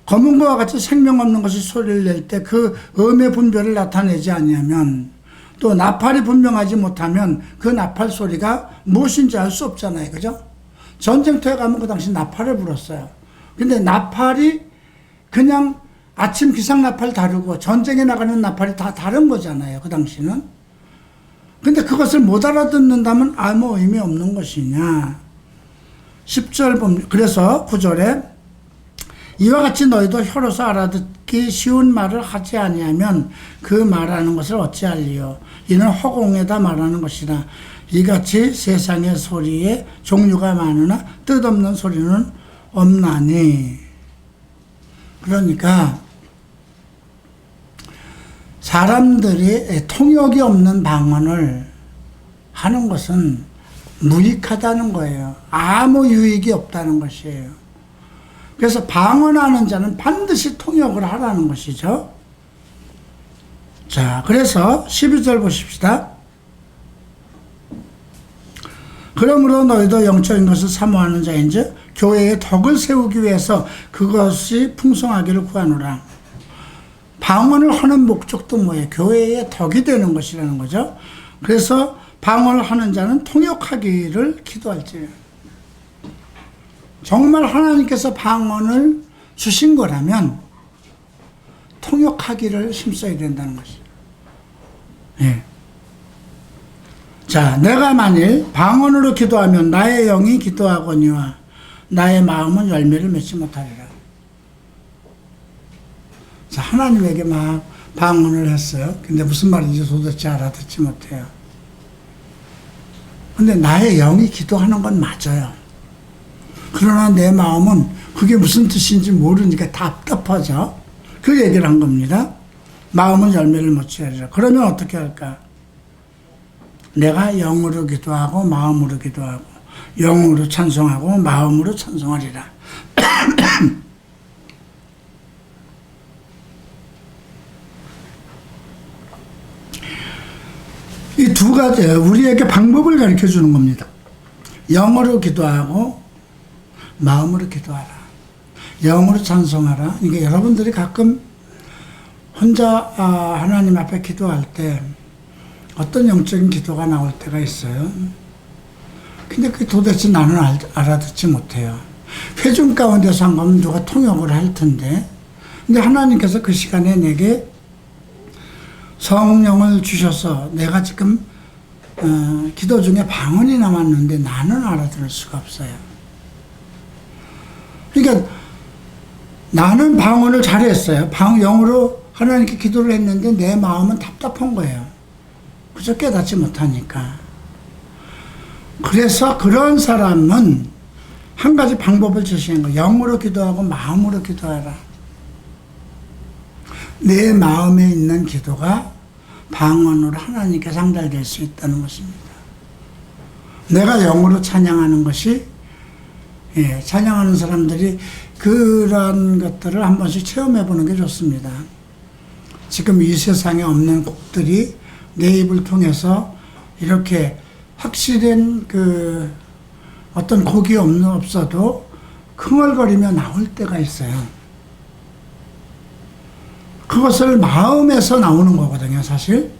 [SPEAKER 1] 검은거와 같이 생명 없는 것이 소리를 낼 때 그 음의 분별을 나타내지 아니하면, 또 나팔이 분명하지 못하면 그 나팔 소리가 무엇인지 알 수 없잖아요. 그죠? 전쟁터에 가면 그 당시 나팔을 불었어요. 근데 나팔이 그냥 아침 기상 나팔 다르고 전쟁에 나가는 나팔이 다 다른 거잖아요. 그 당시는. 근데 그것을 못 알아듣는다면 아무 의미 없는 것이냐. 10절 보면, 그래서 9절에 이와 같이 너희도 혀로서 알아듣기 쉬운 말을 하지 아니하면 그 말하는 것을 어찌할리요. 이는 허공에다 말하는 것이라. 이같이 세상의 소리에 종류가 많으나 뜻없는 소리는 없나니. 그러니까 사람들이 통역이 없는 방언을 하는 것은 무익하다는 거예요. 아무 유익이 없다는 것이에요. 그래서 방언하는 자는 반드시 통역을 하라는 것이죠. 자, 그래서 12절 보십시다. 그러므로 너희도 영적인 것을 사모하는 자인즉 교회의 덕을 세우기 위해서 그것이 풍성하기를 구하노라. 방언을 하는 목적도 뭐예요? 교회의 덕이 되는 것이라는 거죠. 그래서 방언을 하는 자는 통역하기를 기도할지어다. 정말 하나님께서 방언을 주신 거라면 통역하기를 힘써야 된다는 것이죠. 예. 자, 내가 만일 방언으로 기도하면 나의 영이 기도하거니와 나의 마음은 열매를 맺지 못하리라. 자, 하나님에게 막 방언을 했어요. 근데 무슨 말인지 도대체 알아듣지 못해요. 근데 나의 영이 기도하는 건 맞아요. 그러나 내 마음은 그게 무슨 뜻인지 모르니까 답답하죠. 그 얘기를 한 겁니다. 마음은 열매를 맺지 않으리라. 그러면 어떻게 할까? 내가 영으로 기도하고 마음으로 기도하고 영으로 찬송하고 마음으로 찬송하리라. 이 두 가지 우리에게 방법을 가르쳐 주는 겁니다. 영어로 기도하고 마음으로 기도하라. 영어로 찬송하라. 그러니까 여러분들이 가끔 혼자 하나님 앞에 기도할 때 어떤 영적인 기도가 나올 때가 있어요. 근데 그게 도대체 나는 알아듣지 못해요. 회중 가운데서 한 거면 누가 통역을 할 텐데, 근데 하나님께서 그 시간에 내게 성령을 주셔서 내가 지금 기도 중에 방언이 남았는데 나는 알아들을 수가 없어요. 그러니까 나는 방언을 잘했어요. 영으로 하나님께 기도를 했는데 내 마음은 답답한 거예요. 그저 깨닫지 못하니까. 그래서 그런 사람은 한 가지 방법을 제시한 거예요. 영으로 기도하고 마음으로 기도하라. 내 마음에 있는 기도가 방언으로 하나님께 상달될 수 있다는 것입니다. 내가 영으로 찬양하는 것이, 찬양하는 사람들이 그런 것들을 한 번씩 체험해 보는 게 좋습니다. 지금 이 세상에 없는 곡들이 내 입을 통해서 이렇게 확실한 어떤 곡이 없어도 흥얼거리며 나올 때가 있어요. 그것을 마음에서 나오는 거거든요, 사실.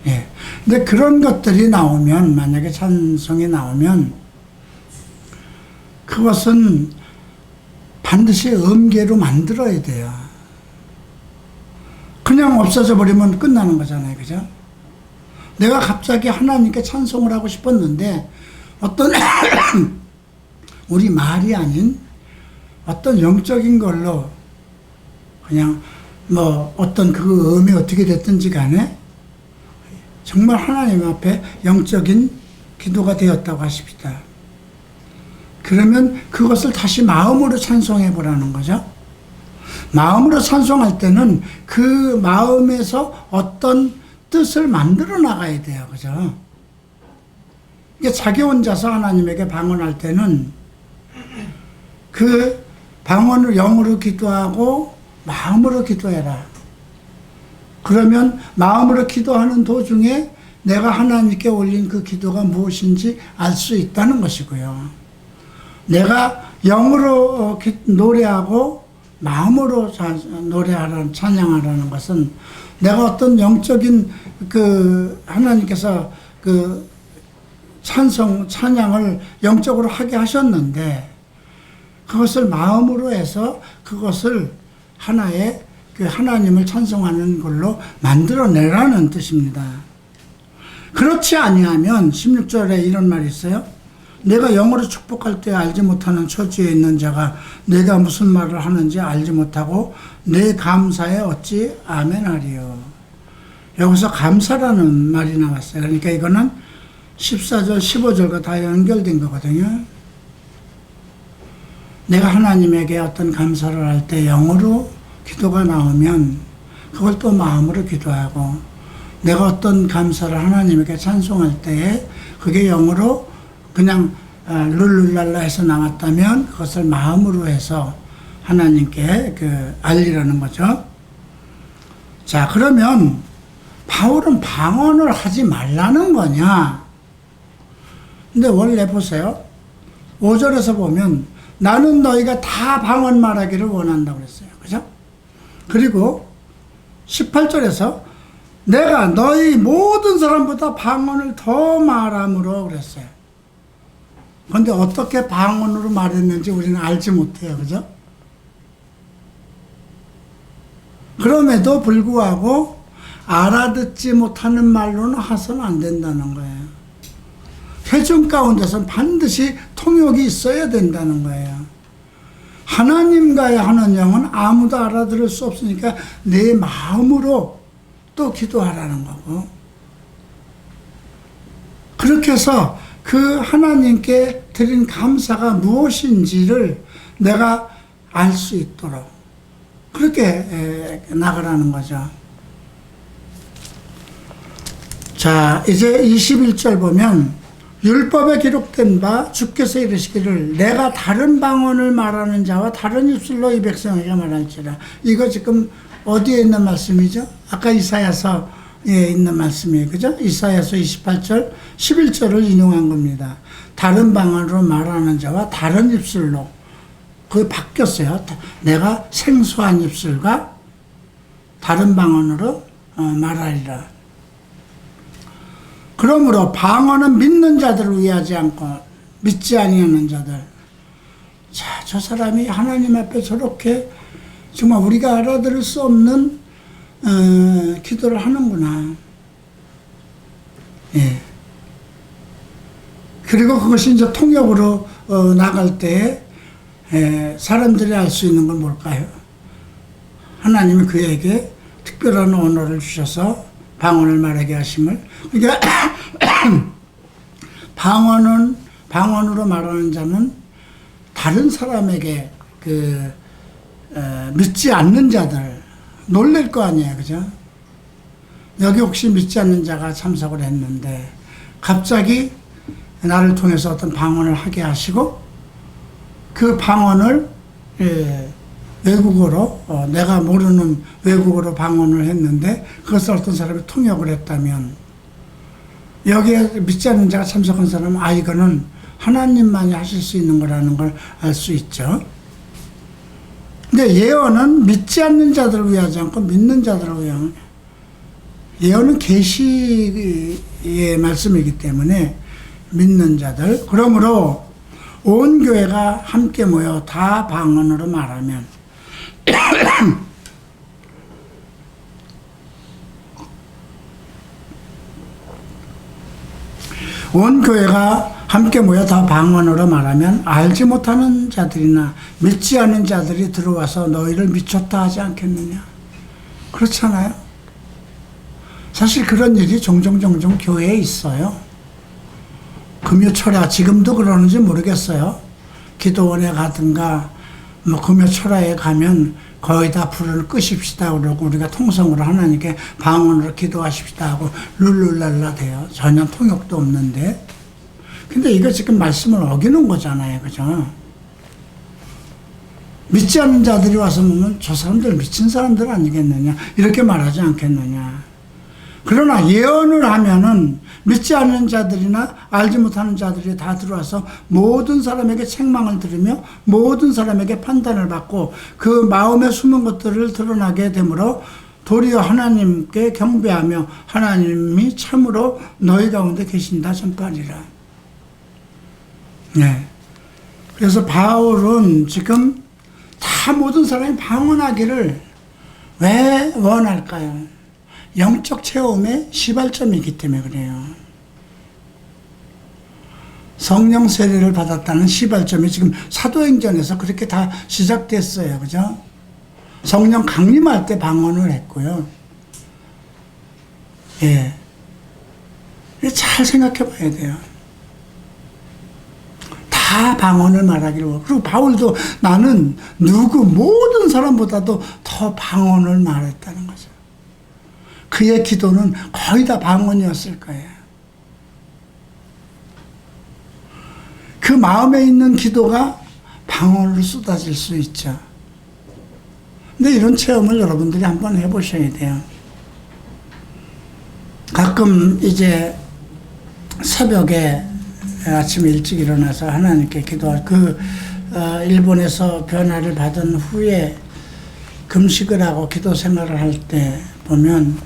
[SPEAKER 1] 예. 근데 그런 것들이 나오면, 만약에 찬송이 나오면, 그것은 반드시 음계로 만들어야 돼요. 그냥 없어져 버리면 끝나는 거잖아요, 그죠? 내가 갑자기 하나님께 찬송을 하고 싶었는데, 어떤, 우리 말이 아닌 어떤 영적인 걸로 그냥 어떤 그 음이 어떻게 됐든지 간에 정말 하나님 앞에 영적인 기도가 되었다고 하십니다. 그러면 그것을 다시 마음으로 찬송해 보라는 거죠. 마음으로 찬송할 때는 그 마음에서 어떤 뜻을 만들어 나가야 돼요. 그죠? 이게 자기 혼자서 하나님에게 방언할 때는 그 방언을 영으로 기도하고 마음으로 기도해라. 그러면 마음으로 기도하는 도중에 내가 하나님께 올린 그 기도가 무엇인지 알 수 있다는 것이고요. 내가 영으로 노래하고 마음으로 노래하라는, 찬양하라는 것은 내가 어떤 영적인 하나님께서 찬양을 영적으로 하게 하셨는데 그것을 마음으로 해서 그것을 하나의 하나님을 찬송하는 걸로 만들어내라는 뜻입니다. 그렇지 아니하면 16절에 이런 말이 있어요. 내가 영어로 축복할 때 알지 못하는 처지에 있는 자가 내가 무슨 말을 하는지 알지 못하고 내 감사에 어찌 아멘하리요. 여기서 감사라는 말이 나왔어요. 그러니까 이거는 14절, 15절과 다 연결된 거거든요. 내가 하나님에게 어떤 감사를 할 때 영어로 기도가 나오면 그걸 또 마음으로 기도하고, 내가 어떤 감사를 하나님에게 찬송할 때에 그게 영어로 그냥 룰룰랄라 해서 나왔다면 그것을 마음으로 해서 하나님께 알리라는 거죠. 자, 그러면 바울은 방언을 하지 말라는 거냐? 근데 원래 보세요. 5절에서 보면 나는 너희가 다 방언 말하기를 원한다고 그랬어요. 그죠? 그리고 18절에서 내가 너희 모든 사람보다 방언을 더 말함으로 그랬어요. 그런데 어떻게 방언으로 말했는지 우리는 알지 못해요. 그죠? 그럼에도 불구하고 알아듣지 못하는 말로는 하서는 안 된다는 거예요. 회중 가운데서는 반드시 통역이 있어야 된다는 거예요. 하나님과의 하는 영은 아무도 알아들을 수 없으니까 내 마음으로 또 기도하라는 거고, 그렇게 해서 그 하나님께 드린 감사가 무엇인지를 내가 알 수 있도록 그렇게 나가라는 거죠. 자, 이제 21절 보면 율법에 기록된 바 주께서 이르시기를 내가 다른 방언을 말하는 자와 다른 입술로 이 백성에게 말할지라. 이거 지금 어디에 있는 말씀이죠? 아까 이사야서에 있는 말씀이에요. 그죠? 이사야서 28절 11절을 인용한 겁니다. 다른 방언으로 말하는 자와 다른 입술로. 그게 바뀌었어요. 내가 생소한 입술과 다른 방언으로 말하리라. 그러므로 방언은 믿는 자들을 위하지 않고 믿지 아니하는 자들. 자, 저 사람이 하나님 앞에 저렇게 정말 우리가 알아들을 수 없는 기도를 하는구나. 예. 그리고 그것이 이제 통역으로 나갈 때 사람들이 알 수 있는 건 뭘까요? 하나님이 그에게 특별한 언어를 주셔서 방언을 말하게 하심을. 그러니까 방언으로 말하는 자는 다른 사람에게 믿지 않는 자들 놀랄 거 아니에요. 그죠? 여기 혹시 믿지 않는 자가 참석을 했는데 갑자기 나를 통해서 어떤 방언을 하게 하시고 그 방언을 외국어로 내가 모르는 외국어로 방언을 했는데 그것을 어떤 사람이 통역을 했다면 여기에 믿지 않는 자가 참석한 사람은 이거는 하나님만이 하실 수 있는 거라는 걸 알 수 있죠. 근데 예언은 믿지 않는 자들을 위하지 않고 믿는 자들을 위한, 예언은 계시의 말씀이기 때문에 믿는 자들. 그러므로 온 교회가 함께 모여 다 방언으로 말하면 온 교회가 함께 모여 다 방언으로 말하면 알지 못하는 자들이나 믿지 않는 자들이 들어와서 너희를 미쳤다 하지 않겠느냐. 그렇잖아요. 사실 그런 일이 종종 교회에 있어요. 금요철야, 지금도 그러는지 모르겠어요. 기도원에 가든가 금요철야에 가면 거의 다 불을 끄십시다 그러고 우리가 통성으로 하나님께 방언으로 기도하십시다 하고 룰룰랄라 돼요. 전혀 통역도 없는데. 근데 이거 지금 말씀을 어기는 거잖아요. 그죠? 믿지 않는 자들이 와서 보면 저 사람들 미친 사람들 아니겠느냐 이렇게 말하지 않겠느냐. 그러나 예언을 하면은 믿지 않는 자들이나 알지 못하는 자들이 다 들어와서 모든 사람에게 책망을 들으며 모든 사람에게 판단을 받고 그 마음에 숨은 것들을 드러나게 되므로 도리어 하나님께 경배하며 하나님이 참으로 너희 가운데 계신다 전파하리라. 네. 그래서 바울은 지금 다 모든 사람이 방언하기를 왜 원할까요? 영적 체험의 시발점이기 때문에 그래요. 성령 세례를 받았다는 시발점이 지금 사도행전에서 그렇게 다 시작됐어요. 그죠? 성령 강림할 때 방언을 했고요. 예. 잘 생각해 봐야 돼요. 다 방언을 말하기로. 그리고 바울도 나는 모든 사람보다도 더 방언을 말했다는 거죠. 그의 기도는 거의 다 방언이었을 거예요. 그 마음에 있는 기도가 방언으로 쏟아질 수 있죠. 근데 이런 체험을 여러분들이 한번 해보셔야 돼요. 가끔 이제 새벽에 아침 일찍 일어나서 하나님께 기도할 일본에서 변화를 받은 후에 금식을 하고 기도 생활을 할 때 보면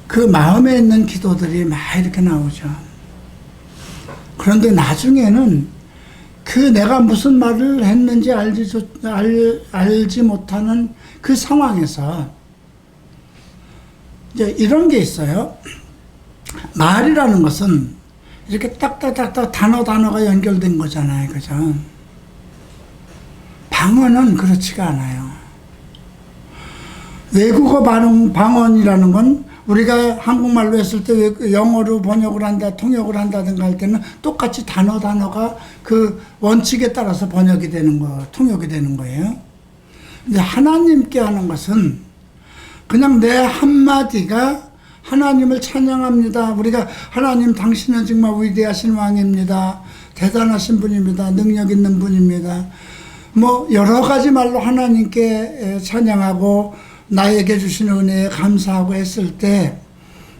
[SPEAKER 1] 그 마음에 있는 기도들이 막 이렇게 나오죠. 그런데 나중에는 그 내가 무슨 말을 했는지 알지 못하는 그 상황에서 이제 이런 게 있어요. 말이라는 것은 이렇게 딱딱딱딱 단어가 연결된 거잖아요. 그죠? 방언은 그렇지가 않아요. 외국어 방언이라는 건 우리가 한국말로 했을 때 영어로 번역을 한다, 통역을 한다든가 할 때는 똑같이 단어가 그 원칙에 따라서 번역이 되는 통역이 되는 거예요. 근데 하나님께 하는 것은 그냥 내 한마디가 하나님을 찬양합니다. 우리가 하나님 당신은 정말 위대하신 왕입니다. 대단하신 분입니다. 능력 있는 분입니다. 뭐 여러 가지 말로 하나님께 찬양하고 나에게 주신 은혜에 감사하고 했을 때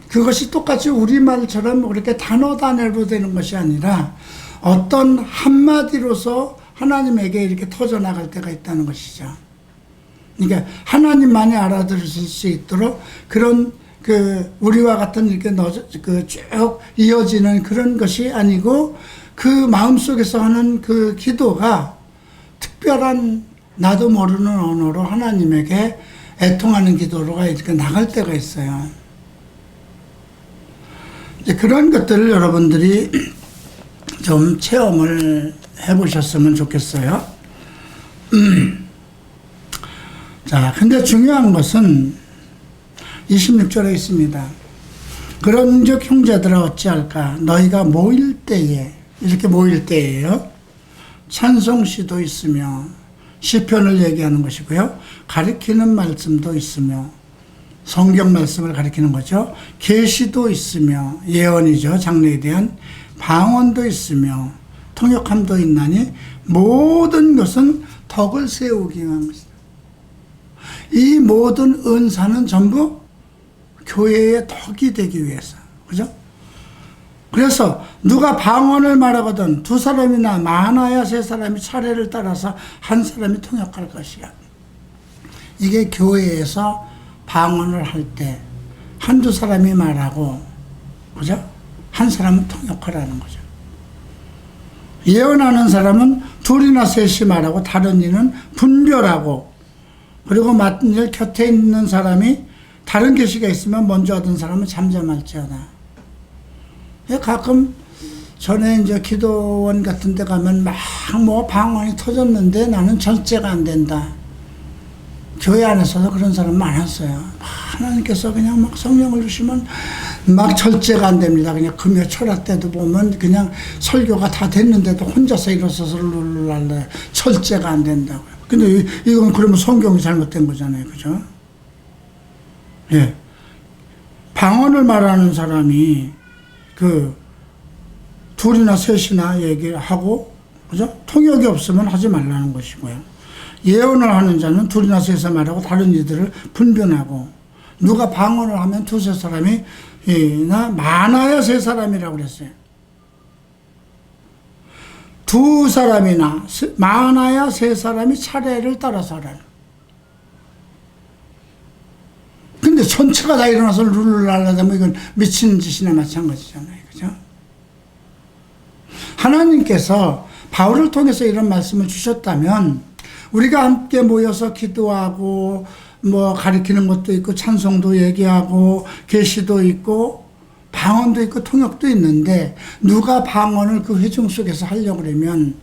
[SPEAKER 1] 그것이 똑같이 우리말처럼 그렇게 단어로 되는 것이 아니라 어떤 한마디로서 하나님에게 이렇게 터져나갈 때가 있다는 것이죠. 그러니까 하나님만이 알아들으실 수 있도록 그런 우리와 같은 이렇게 쭉 이어지는 그런 것이 아니고 그 마음속에서 하는 그 기도가 특별한 나도 모르는 언어로 하나님에게 애통하는 기도로가 이렇게 나갈 때가 있어요. 이제 그런 것들을 여러분들이 좀 체험을 해보셨으면 좋겠어요. 자, 근데 중요한 것은 26절에 있습니다. 그런즉 형제들아 어찌할까 너희가 모일 때에 이렇게 모일 때에요. 찬송시도 있으며 시편을 얘기하는 것이고요. 가르치는 말씀도 있으며 성경 말씀을 가르치는 거죠. 계시도 있으며 예언이죠. 장래에 대한 방언도 있으며 통역함도 있나니 모든 것은 덕을 세우기 위한 것이다. 이 모든 은사는 전부 교회의 덕이 되기 위해서. 그죠? 그래서 누가 방언을 말하거든 두 사람이나 많아야 세 사람이 차례를 따라서 한 사람이 통역할 것이야. 이게 교회에서 방언을 할 때 한두 사람이 말하고, 그죠? 한 사람은 통역하라는 거죠. 예언하는 사람은 둘이나 셋이 말하고 다른 이는 분별하고, 그리고 맡은 일 곁에 있는 사람이 다른 계시가 있으면 먼저 하던 사람은 잠잠할지어다. 가끔 전에 이제 기도원 같은 데 가면 막 뭐 방언이 터졌는데 나는 절제가 안 된다. 교회 안에서도 그런 사람 많았어요. 하나님께서 그냥 막 성령을 주시면 막 절제가 안 됩니다. 그냥 금요 철학 때도 보면 그냥 설교가 다 됐는데도 혼자서 일어서서 룰랄래 절제가 안 된다고요. 근데 이건 그러면 성경이 잘못된 거잖아요. 그죠? 예. 방언을 말하는 사람이 둘이나 셋이나 얘기하고, 그죠? 통역이 없으면 하지 말라는 것이고요. 예언을 하는 자는 둘이나 셋이 말하고 다른 이들을 분변하고, 누가 방언을 하면 두세 사람이나 많아야 세 사람이라고 그랬어요. 두 사람이나 많아야 세 사람이 차례를 따라서 하라는. 근데 전체가 다 일어나서 룰을 알려다면 이건 미친 짓이나 마찬가지잖아요. 그죠? 하나님께서 바울을 통해서 이런 말씀을 주셨다면 우리가 함께 모여서 기도하고 뭐 가르치는 것도 있고 찬송도 얘기하고 계시도 있고 방언도 있고 통역도 있는데 누가 방언을 그 회중 속에서 하려고 그러면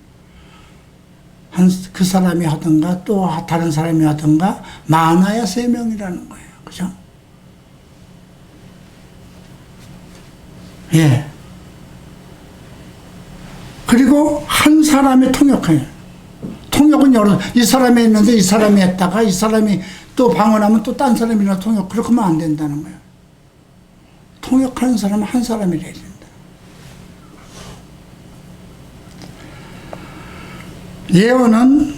[SPEAKER 1] 그 사람이 하든가 또 다른 사람이 하든가 많아야 3명이라는 거예요. 그죠? 예. 그리고 한 사람이 통역해요. 통역은 이 사람이 했는데 이 사람이 했다가 이 사람이 또 방언하면 또 딴 사람이나 통역. 그렇게 하면 안 된다는 거예요. 통역하는 사람은 한 사람이래야 된다. 예언은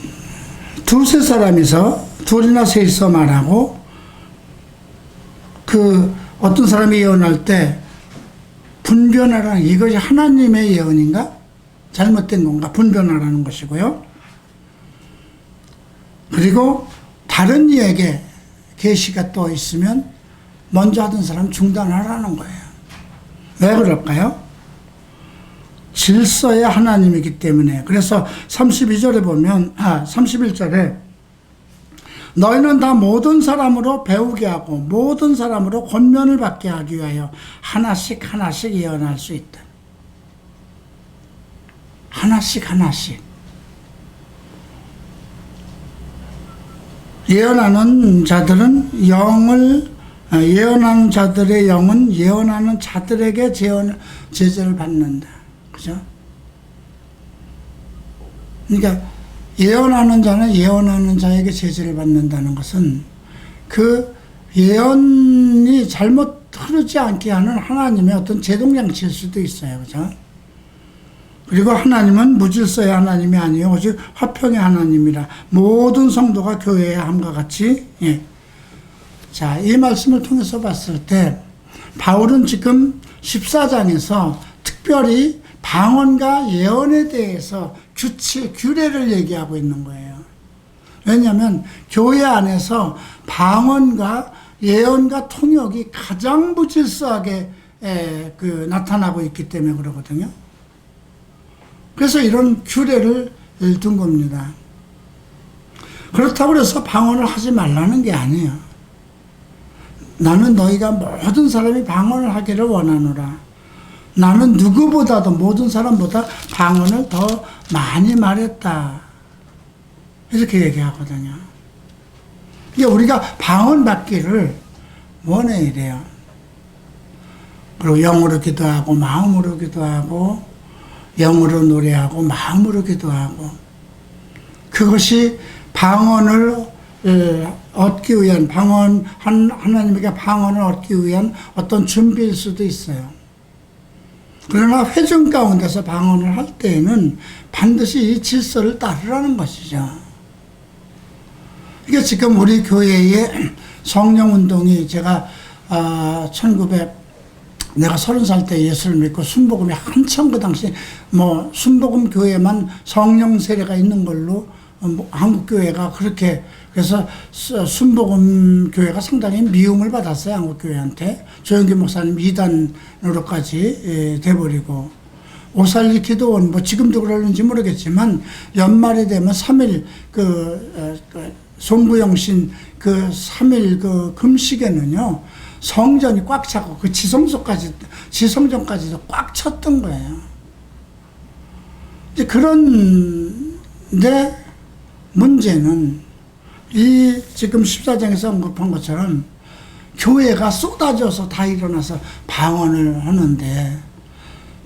[SPEAKER 1] 두세 사람이서 둘이나 셋이서 말하고 어떤 사람이 예언할 때 분별하라는, 이것이 하나님의 예언인가? 잘못된 건가? 분별하라는 것이고요. 그리고 다른 이에게 계시가 또 있으면 먼저 하던 사람 중단하라는 거예요. 왜 그럴까요? 질서의 하나님이기 때문에. 그래서 32절에 보면, 31절에 너희는 다 모든 사람으로 배우게 하고 모든 사람으로 권면을 받게 하기 위하여 하나씩 하나씩 예언할 수 있다. 하나씩 하나씩. 예언하는 자들은 예언하는 자들의 영은 예언하는 자들에게 제재를 받는다. 그죠? 그러니까 예언하는 자는 예언하는 자에게 제재를 받는다는 것은 그 예언이 잘못 흐르지 않게 하는 하나님의 어떤 제동장치일 수도 있어요. 그죠? 그리고 하나님은 무질서의 하나님이 아니에요. 오직 화평의 하나님이라. 모든 성도가 교회에 함과 같이. 예. 자, 이 말씀을 통해서 봤을 때 바울은 지금 14장에서 특별히 방언과 예언에 대해서 규례를 얘기하고 있는 거예요. 왜냐하면 교회 안에서 방언과 예언과 통역이 가장 무질서하게 나타나고 있기 때문에 그러거든요. 그래서 이런 규례를 둔 겁니다. 그렇다고 해서 방언을 하지 말라는 게 아니에요. 나는 너희가 모든 사람이 방언을 하기를 원하노라. 나는 누구보다도 모든 사람보다 방언을 더 많이 말했다. 이렇게 얘기하거든요. 이게 우리가 방언 받기를 원해 이래요. 그리고 영으로 기도하고 마음으로 기도하고 영으로 노래하고 마음으로 기도하고, 그것이 방언을 얻기 위한 하나님에게 방언을 얻기 위한 어떤 준비일 수도 있어요. 그러나 회중 가운데서 방언을 할 때에는 반드시 이 질서를 따르라는 것이죠. 이게 지금 우리 교회의 성령운동이, 제가 내가 30살 때 예수를 믿고 순복음이 한참 그 당시 순복음 교회만 성령 세례가 있는 걸로 한국 교회가 그렇게, 그래서 순복음 교회가 상당히 미움을 받았어요. 한국 교회한테. 조영기 목사님 이단으로까지 돼버리고, 오살리 기도원 지금도 그러는지 모르겠지만 연말에 되면 3일 송구영신 3일 금식에는요 성전이 꽉 차고 그 지성전까지도 꽉 찼던 거예요. 이제 그런데 문제는 이 지금 14장에서 언급한 것처럼 교회가 쏟아져서 다 일어나서 방언을 하는데,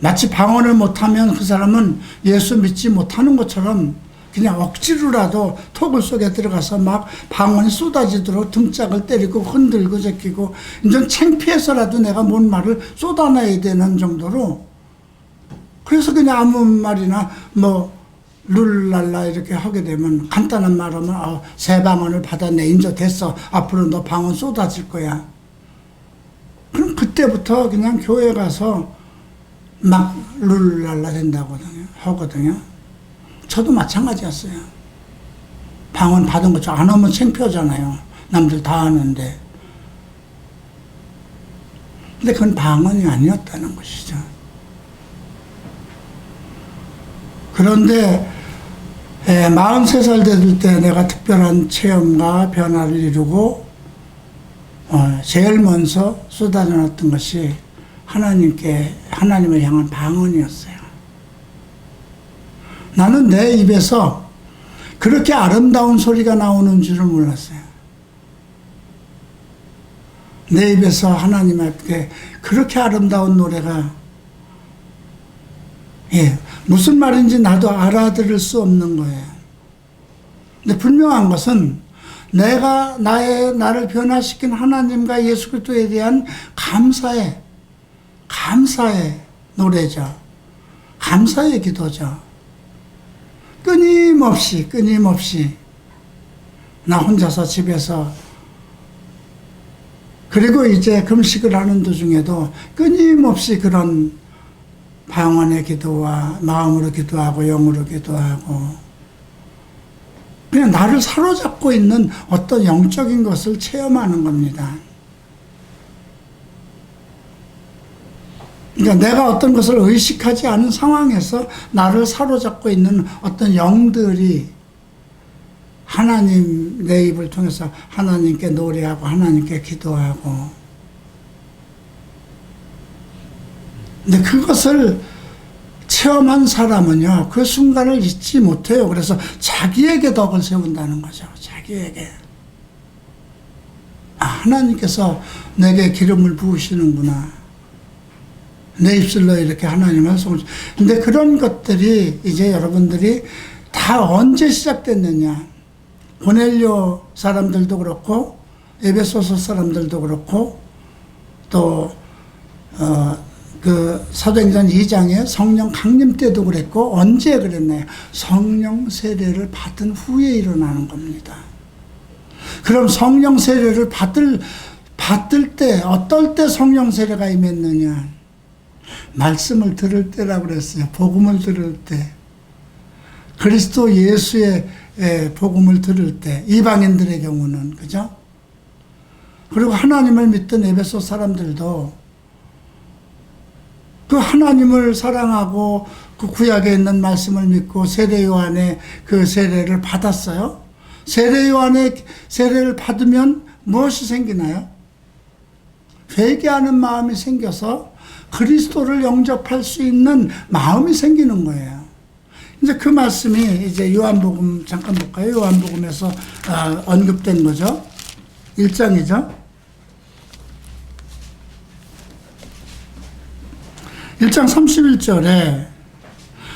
[SPEAKER 1] 마치 방언을 못하면 그 사람은 예수 믿지 못하는 것처럼 그냥 억지로라도 토굴 속에 들어가서 막 방언이 쏟아지도록 등짝을 때리고 흔들고 제끼고, 이제 창피해서라도 내가 뭔 말을 쏟아내야 되는 정도로, 그래서 그냥 아무 말이나 룰랄라 이렇게 하게 되면, 간단한 말하면 새 방언을 받았네, 인제 됐어, 앞으로 너 방언 쏟아질 거야. 그럼 그때부터 그냥 교회 가서 막 룰랄라 된다고 하거든요. 저도 마찬가지였어요. 방언 받은 거 안 하면 창피하잖아요. 남들 다 하는데. 근데 그건 방언이 아니었다는 것이죠. 그런데 43살 됐을 때 내가 특별한 체험과 변화를 이루고 제일 먼저 쏟아져놨던 것이 하나님을 향한 방언이었어요. 나는 내 입에서 그렇게 아름다운 소리가 나오는 줄을 몰랐어요. 내 입에서 하나님 앞에 그렇게 아름다운 노래가, 무슨 말인지 나도 알아들을 수 없는 거예요. 근데 분명한 것은 내가 나를 변화시킨 하나님과 예수 그리스도에 대한 감사의 노래죠. 감사의 기도죠. 끊임없이 나 혼자서 집에서 그리고 이제 금식을 하는 도중에도 끊임없이 그런 방언의 기도와 마음으로 기도하고 영으로 기도하고 그냥 나를 사로잡고 있는 어떤 영적인 것을 체험하는 겁니다. 그러니까 내가 어떤 것을 의식하지 않은 상황에서 나를 사로잡고 있는 어떤 영들이 하나님 내 입을 통해서 하나님께 노래하고 하나님께 기도하고 근데 그것을 체험한 사람은요 그 순간을 잊지 못해요. 그래서 자기에게 덕을 세운다는 거죠. 자기에게 하나님께서 내게 기름을 부으시는구나. 내 입술로 이렇게 하나님 말씀을. 근데 그런 것들이 이제 여러분들이 다 언제 시작됐느냐. 고넬료 사람들도 그렇고 에베소서 사람들도 그렇고 또 그 사도행전 2장에 성령 강림 때도 그랬고 언제 그랬나요? 성령 세례를 받은 후에 일어나는 겁니다. 그럼 성령 세례를 받을 때 어떨 때 성령 세례가 임했느냐? 말씀을 들을 때라고 그랬어요. 복음을 들을 때. 그리스도 예수의 복음을 들을 때. 이방인들의 경우는. 그죠? 그리고 하나님을 믿던 에베소 사람들도 그 하나님을 사랑하고 그 구약에 있는 말씀을 믿고 세례 요한의 그 세례를 받았어요. 세례 요한의 세례를 받으면 무엇이 생기나요? 회개하는 마음이 생겨서 그리스도를 영접할 수 있는 마음이 생기는 거예요. 이제 그 말씀이 이제 요한복음 잠깐 볼까요? 요한복음에서 언급된 거죠. 1장이죠. 1장 31절에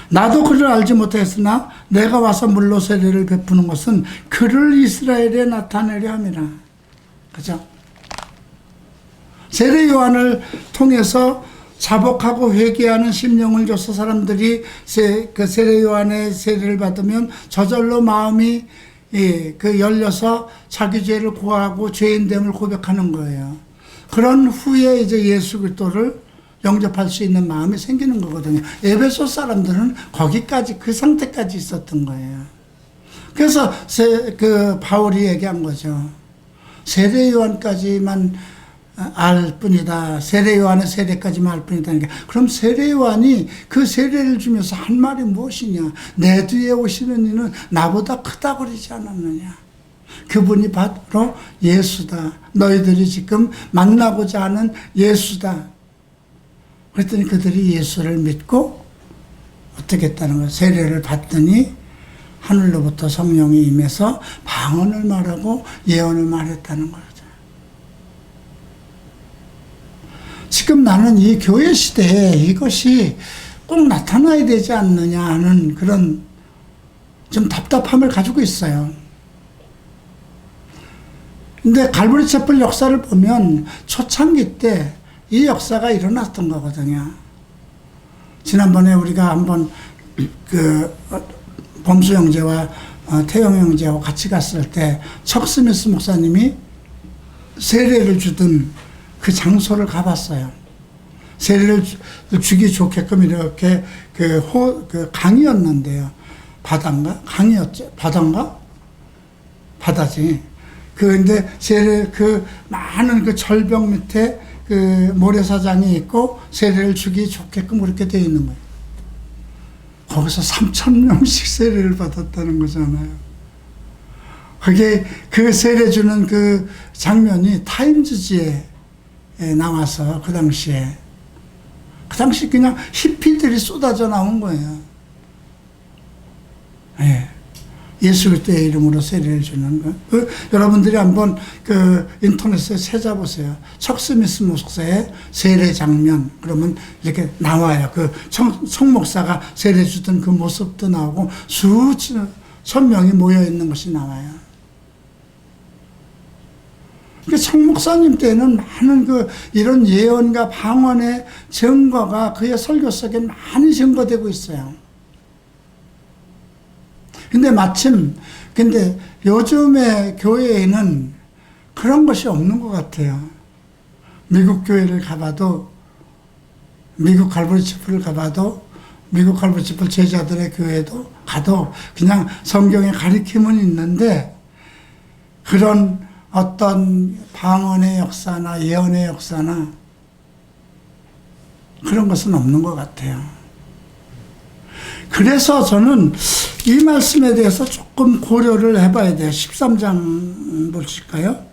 [SPEAKER 1] 나도 그를 알지 못했으나 내가 와서 물로 세례를 베푸는 것은 그를 이스라엘에 나타내려 함이라. 그죠? 세례 요한을 통해서 자복하고 회개하는 심령을 줘서 사람들이 그 세례 요한의 세례를 받으면 저절로 마음이 열려서 자기 죄를 고하고 죄인됨을 고백하는 거예요. 그런 후에 이제 예수 그리스도를 영접할 수 있는 마음이 생기는 거거든요. 에베소 사람들은 거기까지 그 상태까지 있었던 거예요. 그래서 그 바울이 얘기한 거죠. 세례 요한까지만 알 뿐이다. 세례 요한의 세례까지만 알 뿐이다. 그럼 세례 요한이 그 세례를 주면서 한 말이 무엇이냐? 내 뒤에 오시는 이는 나보다 크다 그러지 않았느냐? 그분이 바로 예수다. 너희들이 지금 만나고자 하는 예수다. 그랬더니 그들이 예수를 믿고 어떻게 했다는 거예요? 세례를 받더니 하늘로부터 성령이 임해서 방언을 말하고 예언을 말했다는 거죠. 지금 나는 이 교회 시대에 이것이 꼭 나타나야 되지 않느냐 하는 그런 좀 답답함을 가지고 있어요. 근데 갈보리 채플 역사를 보면 초창기 때 이 역사가 일어났던 거거든요. 지난번에 우리가 한번 범수 형제와 태영 형제하고 같이 갔을 때 척스미스 목사님이 세례를 주던 그 장소를 가봤어요. 세례를 주기 좋게끔 이렇게 그 강이었는데요. 바다인가? 강이었죠. 바다인가? 바다지. 근데 세례 많은 그 절벽 밑에 그 모래사장이 있고 세례를 주기 좋게끔 그렇게 되어 있는 거예요. 거기서 3,000명씩 세례를 받았다는 거잖아요. 그게 그 세례 주는 그 장면이 타임즈지에 나와서 그 당시 그냥 히피들이 쏟아져 나온 거예요. 예. 예수 그리스도의 이름으로 세례를 주는 거. 여러분들이 한번 인터넷에 찾아보세요. 척스미스 목사의 세례 장면. 그러면 이렇게 나와요. 청 목사가 세례 주던 그 모습도 나오고 수천 명이 모여 있는 것이 나와요. 청 목사님 때는 많은 이런 예언과 방언의 증거가 그의 설교 속에 많이 증거되고 있어요. 근데 요즘의 교회에는 그런 것이 없는 것 같아요. 미국 교회를 가봐도, 미국 갈보리 치프를 가봐도, 미국 갈보리 치프 제자들의 교회도 가도 그냥 성경의 가리킴은 있는데 그런 어떤 방언의 역사나 예언의 역사나 그런 것은 없는 것 같아요. 그래서 저는 이 말씀에 대해서 조금 고려를 해봐야 돼요. 13장 보실까요?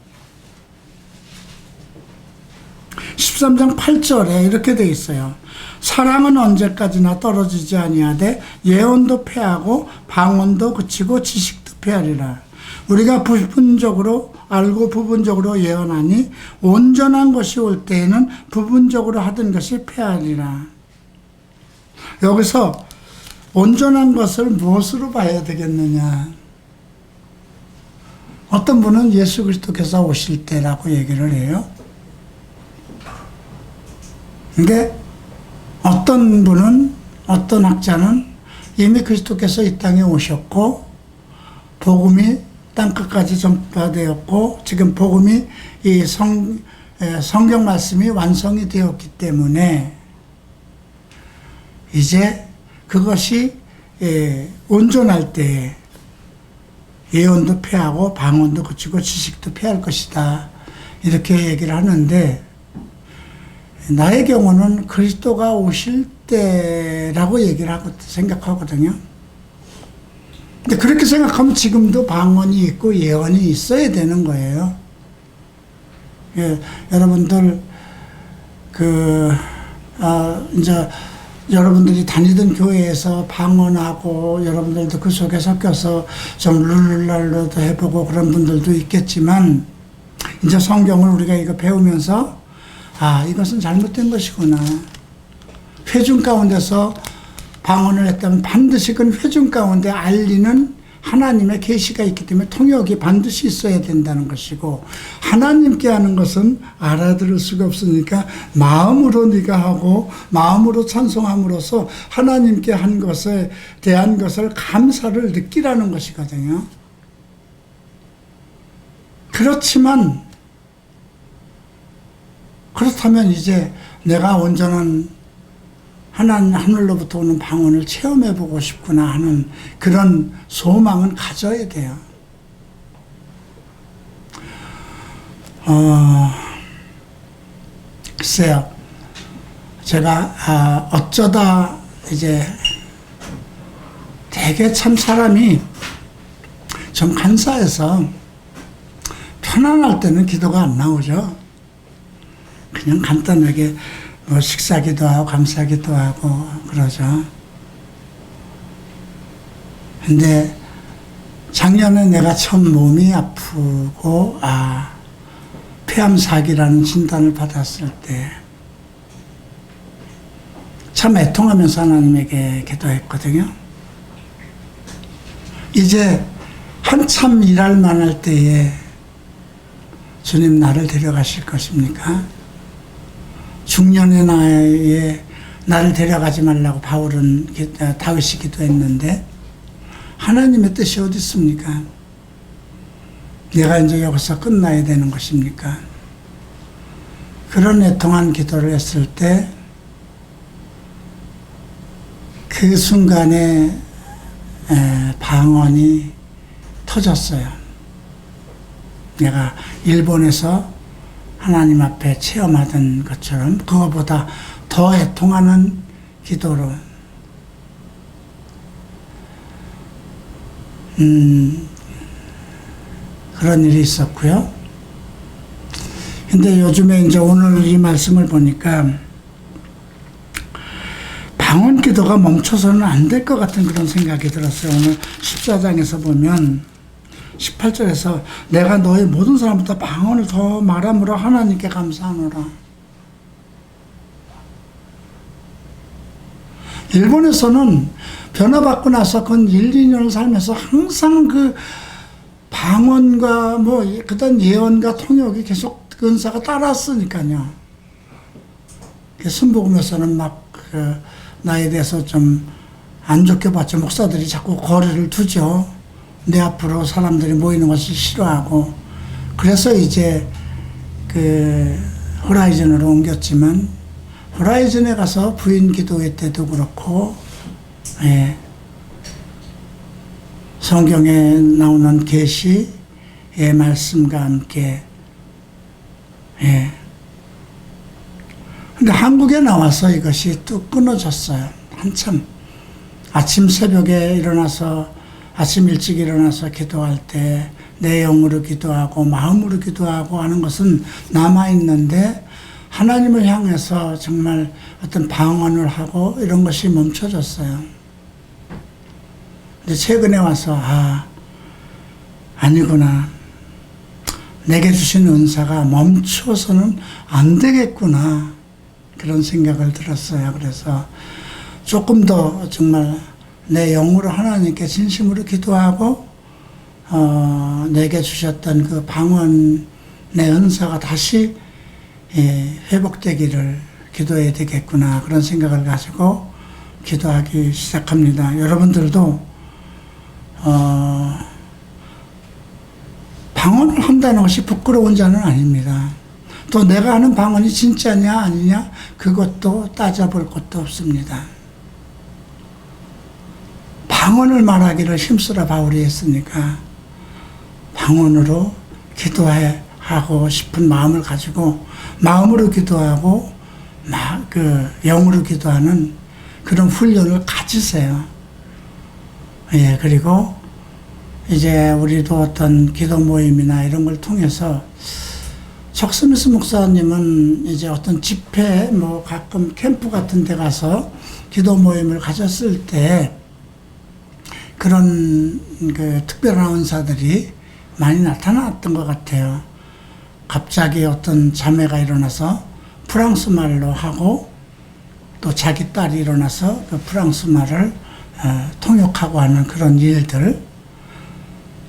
[SPEAKER 1] 13장 8절에 이렇게 돼 있어요. 사랑은 언제까지나 떨어지지 아니하되 예언도 패하고 방언도 그치고 지식도 패하리라. 우리가 부분적으로 알고 부분적으로 예언하니 온전한 것이 올 때에는 부분적으로 하던 것이 패하리라. 여기서 온전한 것을 무엇으로 봐야 되겠느냐. 어떤 분은 예수 그리스도께서 오실 때라고 얘기를 해요. 근데 어떤 분은, 어떤 학자는 이미 그리스도께서 이 땅에 오셨고 복음이 땅끝까지 전파되었고 지금 복음이 이 성경 말씀이 완성이 되었기 때문에 이제 그것이 온전할 때 예언도 패하고 방언도 그치고 지식도 패할 것이다. 이렇게 얘기를 하는데 나의 경우는 그리스도가 오실 때라고 얘기를 하고 생각하거든요. 근데 그렇게 생각하면 지금도 방언이 있고 예언이 있어야 되는 거예요. 예, 여러분들 이제 여러분들이 다니던 교회에서 방언하고 여러분들도 그 속에 섞여서 좀 룰루랄루도 해보고 그런 분들도 있겠지만 이제 성경을 우리가 이거 배우면서 이것은 잘못된 것이구나. 회중 가운데서 방언을 했다면 반드시 그 회중 가운데 알리는 하나님의 계시가 있기 때문에 통역이 반드시 있어야 된다는 것이고 하나님께 하는 것은 알아들을 수가 없으니까 마음으로 네가 하고 마음으로 찬송함으로써 하나님께 한 것에 대한 것을 감사를 느끼라는 것이거든요. 그렇다면 이제 내가 온전한 하늘로부터 오는 방언을 체험해보고 싶구나 하는 그런 소망은 가져야 돼요. 글쎄요. 제가 어쩌다 이제 되게 참 사람이 좀 간사해서 편안할 때는 기도가 안 나오죠. 그냥 간단하게 뭐 식사기도 하고 감사기도 하고 그러죠. 근데 작년에 내가 처음 몸이 아프고 폐암사기라는 진단을 받았을 때 참 애통하면서 하나님에게 기도했거든요. 이제 한참 일할 만할 때에 주님 나를 데려가실 것입니까? 중년의 나이에 나를 데려가지 말라고 다윗이 기도했는데 하나님의 뜻이 어디 있습니까? 내가 이제 여기서 끝나야 되는 것입니까? 그런 애통한 기도를 했을 때 그 순간에 방언이 터졌어요. 내가 일본에서 하나님 앞에 체험하던 것처럼 그거보다 더 애통하는 기도로 그런 일이 있었고요. 근데 요즘에 이제 오늘 이 말씀을 보니까 방언 기도가 멈춰서는 안 될 것 같은 그런 생각이 들었어요. 오늘 14장에서 보면 18절에서 내가 너희 모든 사람보다 방언을 더 말함으로 하나님께 감사하노라. 일본에서는 변화받고 나서 그 1, 2년을 살면서 항상 그 방언과 그다음 예언과 통역이 계속 그 은사가 따랐으니까요. 순복음에서는 나에 대해서 좀 안 좋게 봤죠. 목사들이 자꾸 거리를 두죠. 내 앞으로 사람들이 모이는 것을 싫어하고. 그래서 이제 호라이즌으로 옮겼지만 호라이즌에 가서 부인 기도회 때도 그렇고 예, 성경에 나오는 계시의 말씀과 함께 예. 근데 한국에 나와서 이것이 또 끊어졌어요. 한참 아침 새벽에 일어나서 아침 일찍 일어나서 기도할 때 내 영으로 기도하고 마음으로 기도하고 하는 것은 남아있는데 하나님을 향해서 정말 어떤 방언을 하고 이런 것이 멈춰졌어요. 근데 최근에 와서 아니구나. 내게 주신 은사가 멈춰서는 안 되겠구나. 그런 생각을 들었어요. 그래서 조금 더 정말 내 영으로 하나님께 진심으로 기도하고 내게 주셨던 그 방언의 은사가 다시 회복되기를 기도해야 되겠구나 그런 생각을 가지고 기도하기 시작합니다. 여러분들도 방언을 한다는 것이 부끄러운 자는 아닙니다. 또 내가 하는 방언이 진짜냐 아니냐 그것도 따져볼 것도 없습니다. 방언을 말하기를 힘쓰라 바울이 했으니까 방언으로 기도하고 싶은 마음을 가지고 마음으로 기도하고 영으로 기도하는 그런 훈련을 가지세요. 예, 그리고 이제 우리도 어떤 기도 모임이나 이런 걸 통해서 척스미스 목사님은 이제 어떤 집회 가끔 캠프 같은 데 가서 기도 모임을 가졌을 때 그런 특별한 은사들이 많이 나타났던 것 같아요. 갑자기 어떤 자매가 일어나서 프랑스 말로 하고 또 자기 딸이 일어나서 그 프랑스 말을 통역하고 하는 그런 일들.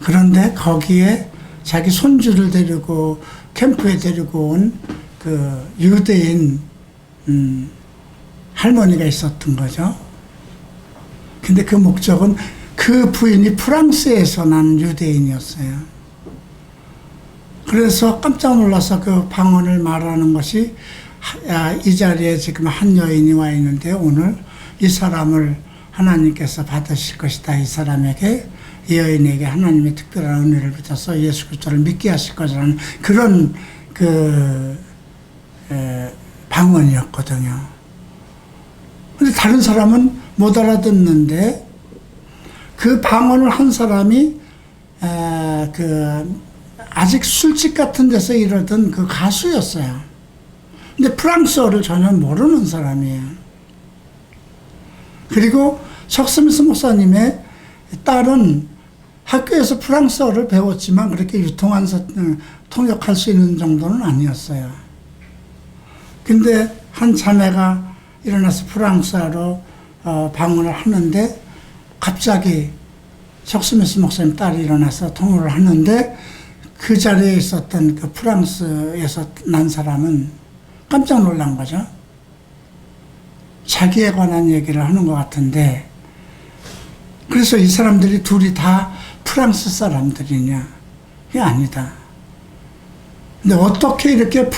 [SPEAKER 1] 그런데 거기에 자기 손주를 데리고 캠프에 데리고 온 그 유대인 할머니가 있었던 거죠. 근데 그 목적은 그 부인이 프랑스에서 난 유대인이었어요. 그래서 깜짝 놀라서 그 방언을 말하는 것이 이 자리에 지금 한 여인이 와 있는데 오늘 이 사람을 하나님께서 받으실 것이다. 이 사람에게 이 여인에게 하나님의 특별한 은혜를 비춰서 예수 그리스도를 믿게 하실 것이라는 그런 방언이었거든요. 근데 다른 사람은 못 알아듣는데 그 방언을 한 사람이 아직 술집 같은 데서 이러던 그 가수였어요. 근데 프랑스어를 전혀 모르는 사람이에요. 그리고 척스미스 목사님의 딸은 학교에서 프랑스어를 배웠지만 그렇게 통역할 수 있는 정도는 아니었어요. 근데 한 자매가 일어나서 프랑스어로 방언을 하는데 갑자기 척스미스 목사님 딸이 일어나서 통역을 하는데 그 자리에 있었던 그 프랑스에서 난 사람은 깜짝 놀란 거죠. 자기에 관한 얘기를 하는 것 같은데 그래서 이 사람들이 둘이 다 프랑스 사람들이냐? 이게 아니다. 근데 어떻게 이렇게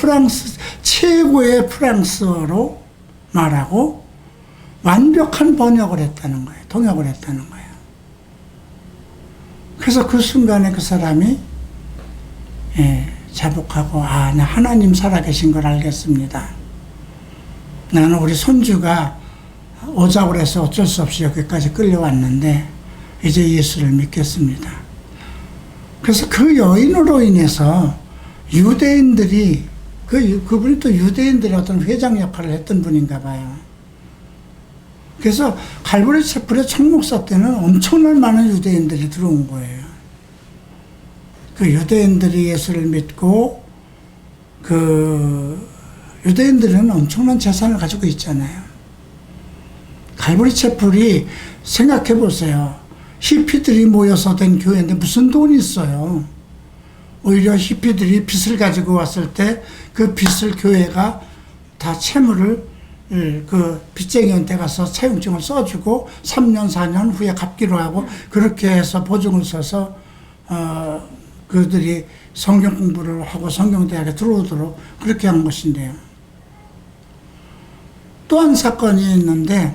[SPEAKER 1] 최고의 프랑스어로 말하고 완벽한 번역을 했다는 거예요. 통역을 했다는 거예요. 그래서 그 순간에 그 사람이 자복하고 나 하나님 살아계신 걸 알겠습니다. 나는 우리 손주가 오자고 해서 어쩔 수 없이 여기까지 끌려왔는데 이제 예수를 믿겠습니다. 그래서 그 여인으로 인해서 유대인들이 그분이 또 유대인들의 어떤 회장 역할을 했던 분인가 봐요. 그래서 갈보리 채플의 총목사 때는 엄청난 많은 유대인들이 들어온 거예요. 그 유대인들이 예수를 믿고 그 유대인들은 엄청난 재산을 가지고 있잖아요. 갈보리 채플이 생각해 보세요. 히피들이 모여서 된 교회인데 무슨 돈이 있어요. 오히려 히피들이 빚을 가지고 왔을 때 그 빚을 교회가 다 채무를 그 빚쟁이한테 가서 차용증을 써주고 3년 4년 후에 갚기로 하고 그렇게 해서 보증을 써서 그들이 성경 공부를 하고 성경대학에 들어오도록 그렇게 한 것인데요. 또 한 사건이 있는데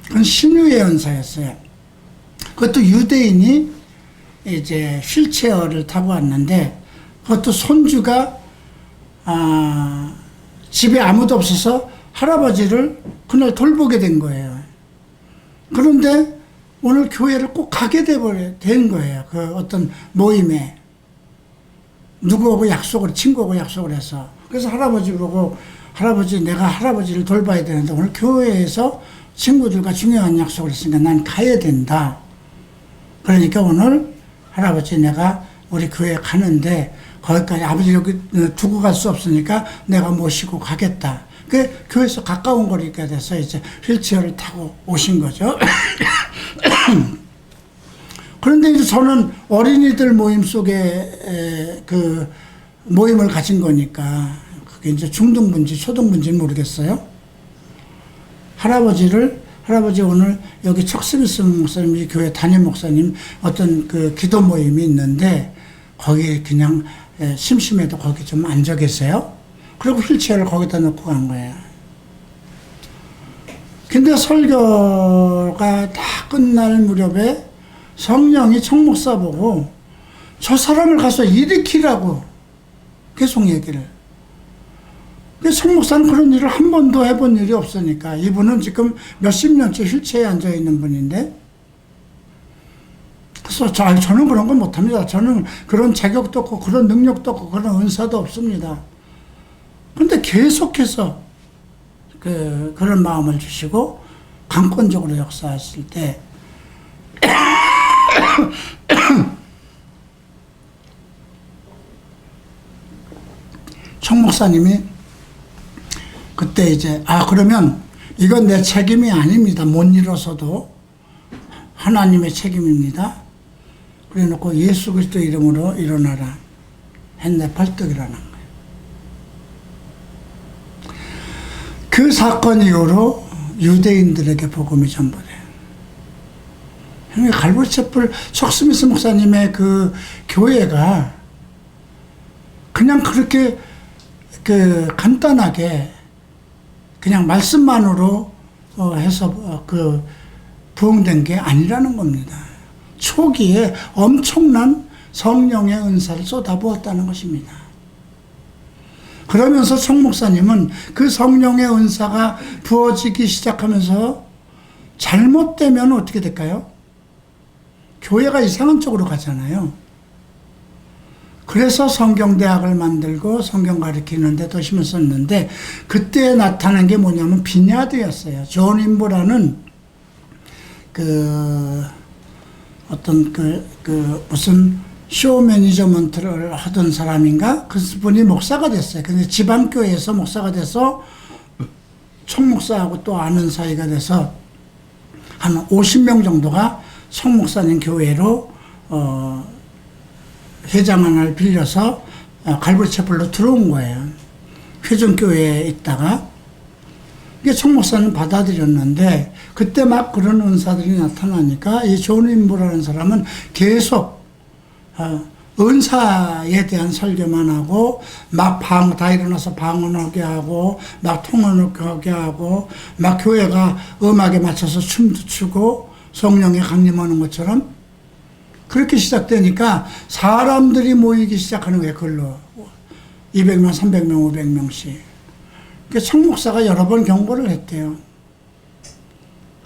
[SPEAKER 1] 그건 신유의 은사였어요. 그것도 유대인이 이제 휠체어를 타고 왔는데 그것도 손주가 집에 아무도 없어서 할아버지를 그날 돌보게 된 거예요. 그런데 오늘 교회를 꼭 가게 된 거예요. 그 어떤 모임에. 누구하고 친구하고 약속을 해서. 그래서 할아버지 보고, 할아버지, 내가 할아버지를 돌봐야 되는데 오늘 교회에서 친구들과 중요한 약속을 했으니까 난 가야 된다. 그러니까 오늘 할아버지 내가 우리 교회 가는데 거기까지 아버지 여기 두고 갈 수 없으니까 내가 모시고 가겠다. 그 교회에서 가까운 거리가 돼서 이제 휠체어를 타고 오신 거죠. 그런데 이제 저는 어린이들 모임 속에 그 모임을 가진 거니까 그게 이제 중등부인지 초등부인지는 모르겠어요. 할아버지 오늘 여기 척스미스 목사님 교회 담임 목사님 어떤 그 기도 모임이 있는데 거기 그냥 심심해도 거기 좀 앉아 계세요. 그리고 휠체어를 거기다 놓고 간 거예요. 근데 설교가 다 끝날 무렵에 성령이 청 목사 보고 저 사람을 가서 일으키라고 계속 얘기를. 청 목사는 그런 일을 한 번도 해본 일이 없으니까 이분은 지금 몇십 년째 휠체어에 앉아 있는 분인데 그래서 저는 그런 거 못합니다. 저는 그런 자격도 없고 그런 능력도 없고 그런 은사도 없습니다. 그런데 계속해서 그런 마음을 주시고 강권적으로 역사하실 때 청 목사님이 그때 이제 그러면 이건 내 책임이 아닙니다. 못 일어서도 하나님의 책임입니다. 그래 놓고 예수 그리스도 이름으로 일어나라 했는데 벌떡 일어난 거예요. 그 사건 이후로 유대인들에게 복음이 전파돼요. 갈보리채플 척스미스 목사님의 그 교회가 그냥 그렇게 간단하게 그냥 말씀만으로 해서 부흥된 게 아니라는 겁니다. 초기에 엄청난 성령의 은사를 쏟아부었다는 것입니다. 그러면서 청 목사님은 그 성령의 은사가 부어지기 시작하면서 잘못되면 어떻게 될까요? 교회가 이상한 쪽으로 가잖아요. 그래서 성경대학을 만들고 성경 가르치는 데 더 힘을 썼는데 그때 나타난 게 뭐냐면 비냐드였어요. 존 인보라는 무슨 쇼 매니저먼트를 하던 사람인가? 그분이 목사가 됐어요. 근데 지방교회에서 목사가 돼서 청 목사하고 또 아는 사이가 돼서 한 50명 정도가 청 목사님 교회로 회장 하나를 빌려서 갈보리채플로 들어온 거예요. 회중교회에 있다가 이게 청 목사는 받아들였는데 그때 막 그런 은사들이 나타나니까 이 존 인보라는 사람은 계속 은사에 대한 설교만 하고 막 다 일어나서 방언하게 하고 막 통언하게 하고 막 교회가 음악에 맞춰서 춤도 추고 성령이 강림하는 것처럼 그렇게 시작되니까 사람들이 모이기 시작하는 거예요. 그걸로 200명, 300명, 500명씩. 그러니까 청 목사가 여러 번 경고를 했대요.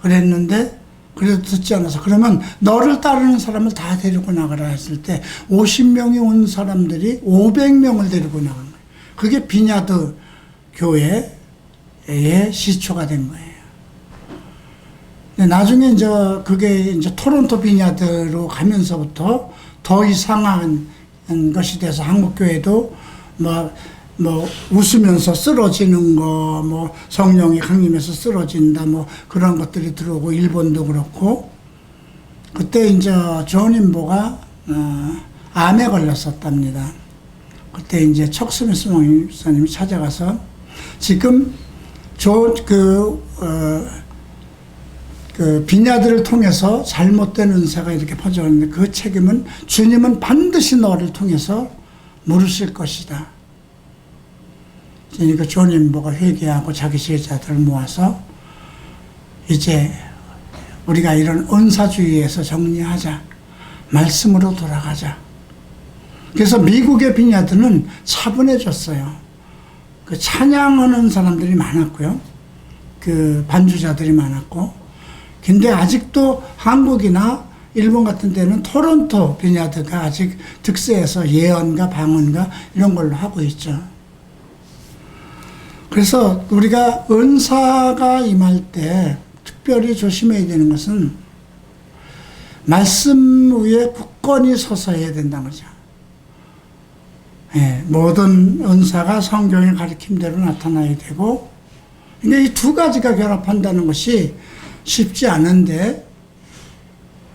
[SPEAKER 1] 그랬는데 그래도 듣지 않아서 그러면 너를 따르는 사람을 다 데리고 나가라 했을 때 50명이 온 사람들이 500명을 데리고 나간 거예요. 그게 비냐드 교회의 시초가 된 거예요. 나중에 이제 그게 이제 토론토 비냐드로 가면서부터 더 이상한 것이 돼서 한국교회도 뭐 웃으면서 쓰러지는 거, 성령이 강림해서 쓰러진다, 그런 것들이 들어오고, 일본도 그렇고, 그때 이제 존 인보가, 암에 걸렸었답니다. 그때 이제 척스미스 목사님이 찾아가서, 지금 그 비냐들을 통해서 잘못된 은사가 이렇게 퍼져있는데 그 책임은 주님은 반드시 너를 통해서 물으실 것이다. 그러니까 존인보가 회개하고 자기 제자들을 모아서 이제 우리가 이런 은사주의에서 정리하자. 말씀으로 돌아가자. 그래서 미국의 비냐드는 차분해졌어요. 그 찬양하는 사람들이 많았고요. 그 반주자들이 많았고. 근데 아직도 한국이나 일본 같은 데는 토론토 비냐드가 아직 득세해서 예언가 방언가 이런 걸로 하고 있죠. 그래서 우리가 은사가 임할 때 특별히 조심해야 되는 것은 말씀 위에 굳건히 서서 해야 된다는 거죠. 예, 모든 은사가 성경의 가르침대로 나타나야 되고, 근데 이 두 가지가 결합한다는 것이 쉽지 않은데,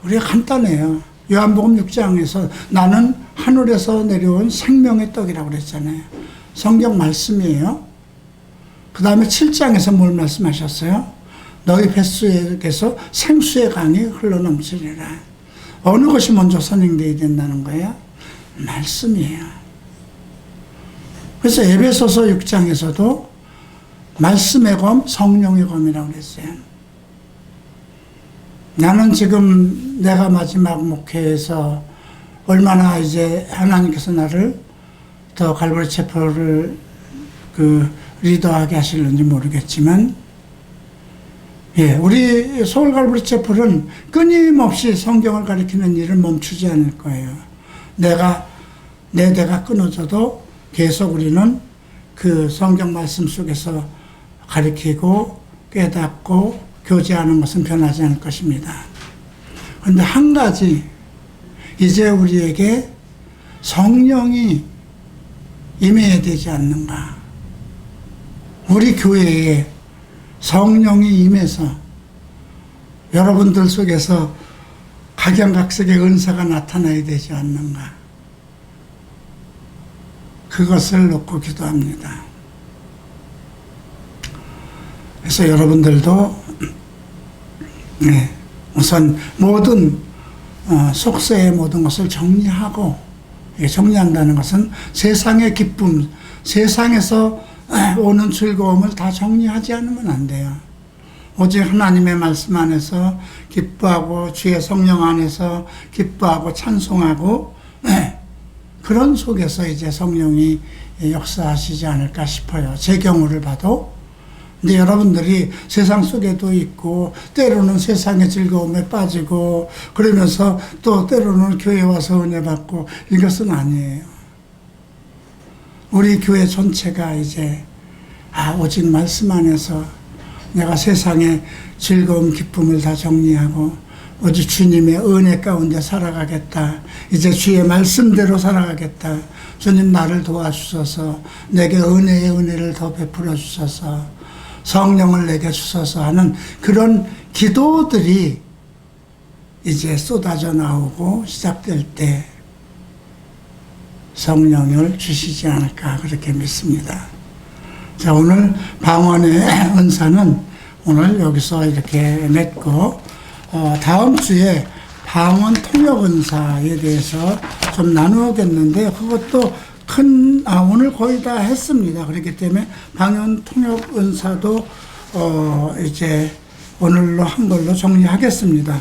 [SPEAKER 1] 우리가 간단해요. 요한복음 6장에서 나는 하늘에서 내려온 생명의 떡이라고 그랬잖아요. 성경 말씀이에요. 그 다음에 7장에서 뭘 말씀하셨어요? 너희 뱃속에서 생수의 강이 흘러넘치리라. 어느 것이 먼저 선행되어야 된다는 거예요? 말씀이에요. 그래서 에베소서 6장에서도 말씀의 검, 성령의 검이라고 그랬어요. 나는 지금 내가 마지막 목회에서 얼마나 이제 하나님께서 나를 더 갈보리 체포를 리더하게 하시는지 모르겠지만, 예, 우리 서울 갈보리 체포는 끊임없이 성경을 가리키는 일을 멈추지 않을 거예요. 내 대가 끊어져도 계속 우리는 그 성경 말씀 속에서 가리키고 깨닫고 교제하는 것은 변하지 않을 것입니다. 그런데 한 가지, 이제 우리에게 성령이 임해야 되지 않는가. 우리 교회에 성령이 임해서 여러분들 속에서 각양각색의 은사가 나타나야 되지 않는가. 그것을 놓고 기도합니다. 그래서 여러분들도 우선 모든 속세의 모든 것을 정리하고, 정리한다는 것은 세상의 기쁨, 세상에서 오는 즐거움을 다 정리하지 않으면 안 돼요. 오직 하나님의 말씀 안에서 기뻐하고 주의 성령 안에서 기뻐하고 찬송하고, 그런 속에서 이제 성령이 역사하시지 않을까 싶어요. 제 경우를 봐도. 근데 여러분들이 세상 속에도 있고 때로는 세상의 즐거움에 빠지고 그러면서 또 때로는 교회 와서 은혜 받고, 이것은 아니에요. 우리 교회 전체가 이제 오직 말씀 안에서 내가 세상의 즐거움 기쁨을 다 정리하고 오직 주님의 은혜 가운데 살아가겠다. 이제 주의 말씀대로 살아가겠다. 주님 나를 도와주셔서 내게 은혜의 은혜를 더 베풀어 주셔서 성령을 내게 주셔서 하는 그런 기도들이 이제 쏟아져 나오고 시작될 때 성령을 주시지 않을까 그렇게 믿습니다. 자, 오늘 방언의 은사는 오늘 여기서 이렇게 맺고, 다음 주에 방언 통역 은사에 대해서 좀 나누겠는데, 그것도 오늘 거의 다 했습니다. 그렇기 때문에 방언 통역 은사도 이제 오늘로 한 걸로 정리하겠습니다.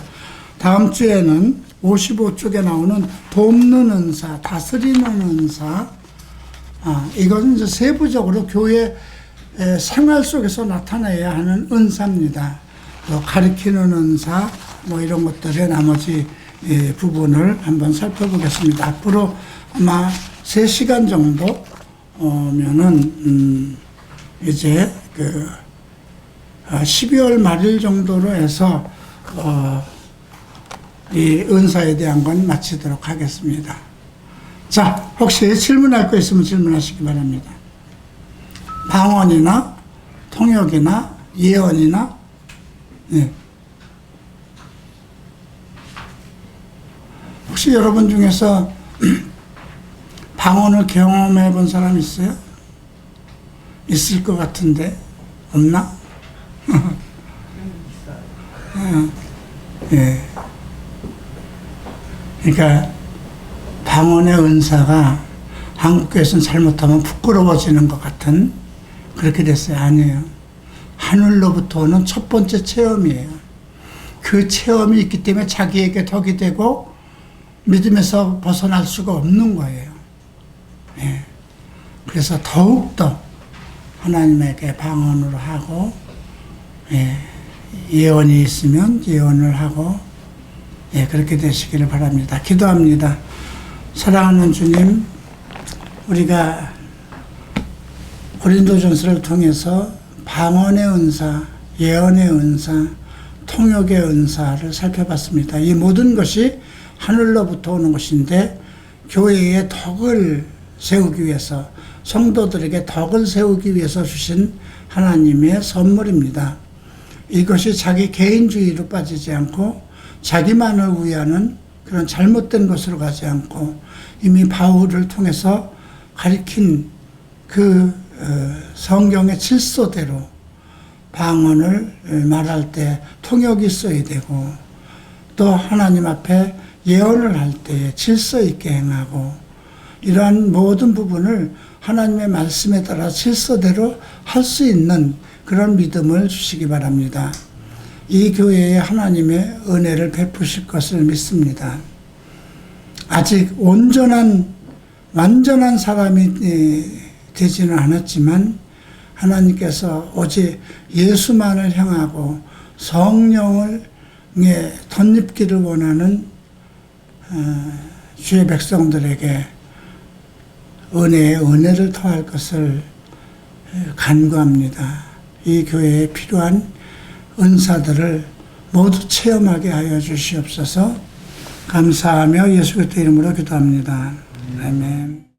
[SPEAKER 1] 다음 주에는 55쪽에 나오는 돕는 은사, 다스리는 은사, 이것은 이제 세부적으로 교회 생활 속에서 나타나야 하는 은사입니다. 가르치는 은사, 이런 것들의 나머지 부분을 한번 살펴보겠습니다. 앞으로 아마 3시간 정도면은 이제 12월 말일 정도로 해서 이 은사에 대한 건 마치도록 하겠습니다. 자, 혹시 질문할 거 있으면 질문하시기 바랍니다. 방언이나 통역이나 예언이나, 혹시 여러분 중에서 방언을 경험해 본 사람 있어요? 있을 것 같은데 없나? 예. 그러니까 방언의 은사가 한국교회에서는 잘못하면 부끄러워지는 것 같은 그렇게 됐어요. 아니에요. 하늘로부터 오는 첫 번째 체험이에요. 그 체험이 있기 때문에 자기에게 덕이 되고 믿음에서 벗어날 수가 없는 거예요. 예. 그래서 더욱더 하나님에게 방언으로 하고, 예. 예언이 있으면 예언을 하고, 예. 그렇게 되시기를 바랍니다. 기도합니다. 사랑하는 주님, 우리가 고린도전서를 통해서 방언의 은사, 예언의 은사, 통역의 은사를 살펴봤습니다. 이 모든 것이 하늘로부터 오는 것인데 교회의 덕을 세우기 위해서, 성도들에게 덕을 세우기 위해서 주신 하나님의 선물입니다. 이것이 자기 개인주의로 빠지지 않고 자기만을 위하는 그런 잘못된 것으로 가지 않고 이미 바울을 통해서 가리킨 그 성경의 질서대로 방언을 말할 때 통역이 써야 되고, 또 하나님 앞에 예언을 할 때 질서 있게 행하고, 이러한 모든 부분을 하나님의 말씀에 따라 질서대로 할 수 있는 그런 믿음을 주시기 바랍니다. 이 교회에 하나님의 은혜를 베푸실 것을 믿습니다. 아직 완전한 사람이 되지는 않았지만 하나님께서 오직 예수만을 향하고 성령을 덧입기를 원하는 주의 백성들에게 은혜를 더할 것을 간구합니다. 이 교회에 필요한 은사들을 모두 체험하게 하여 주시옵소서. 감사하며 예수 그리스도 이름으로 기도합니다. 아멘.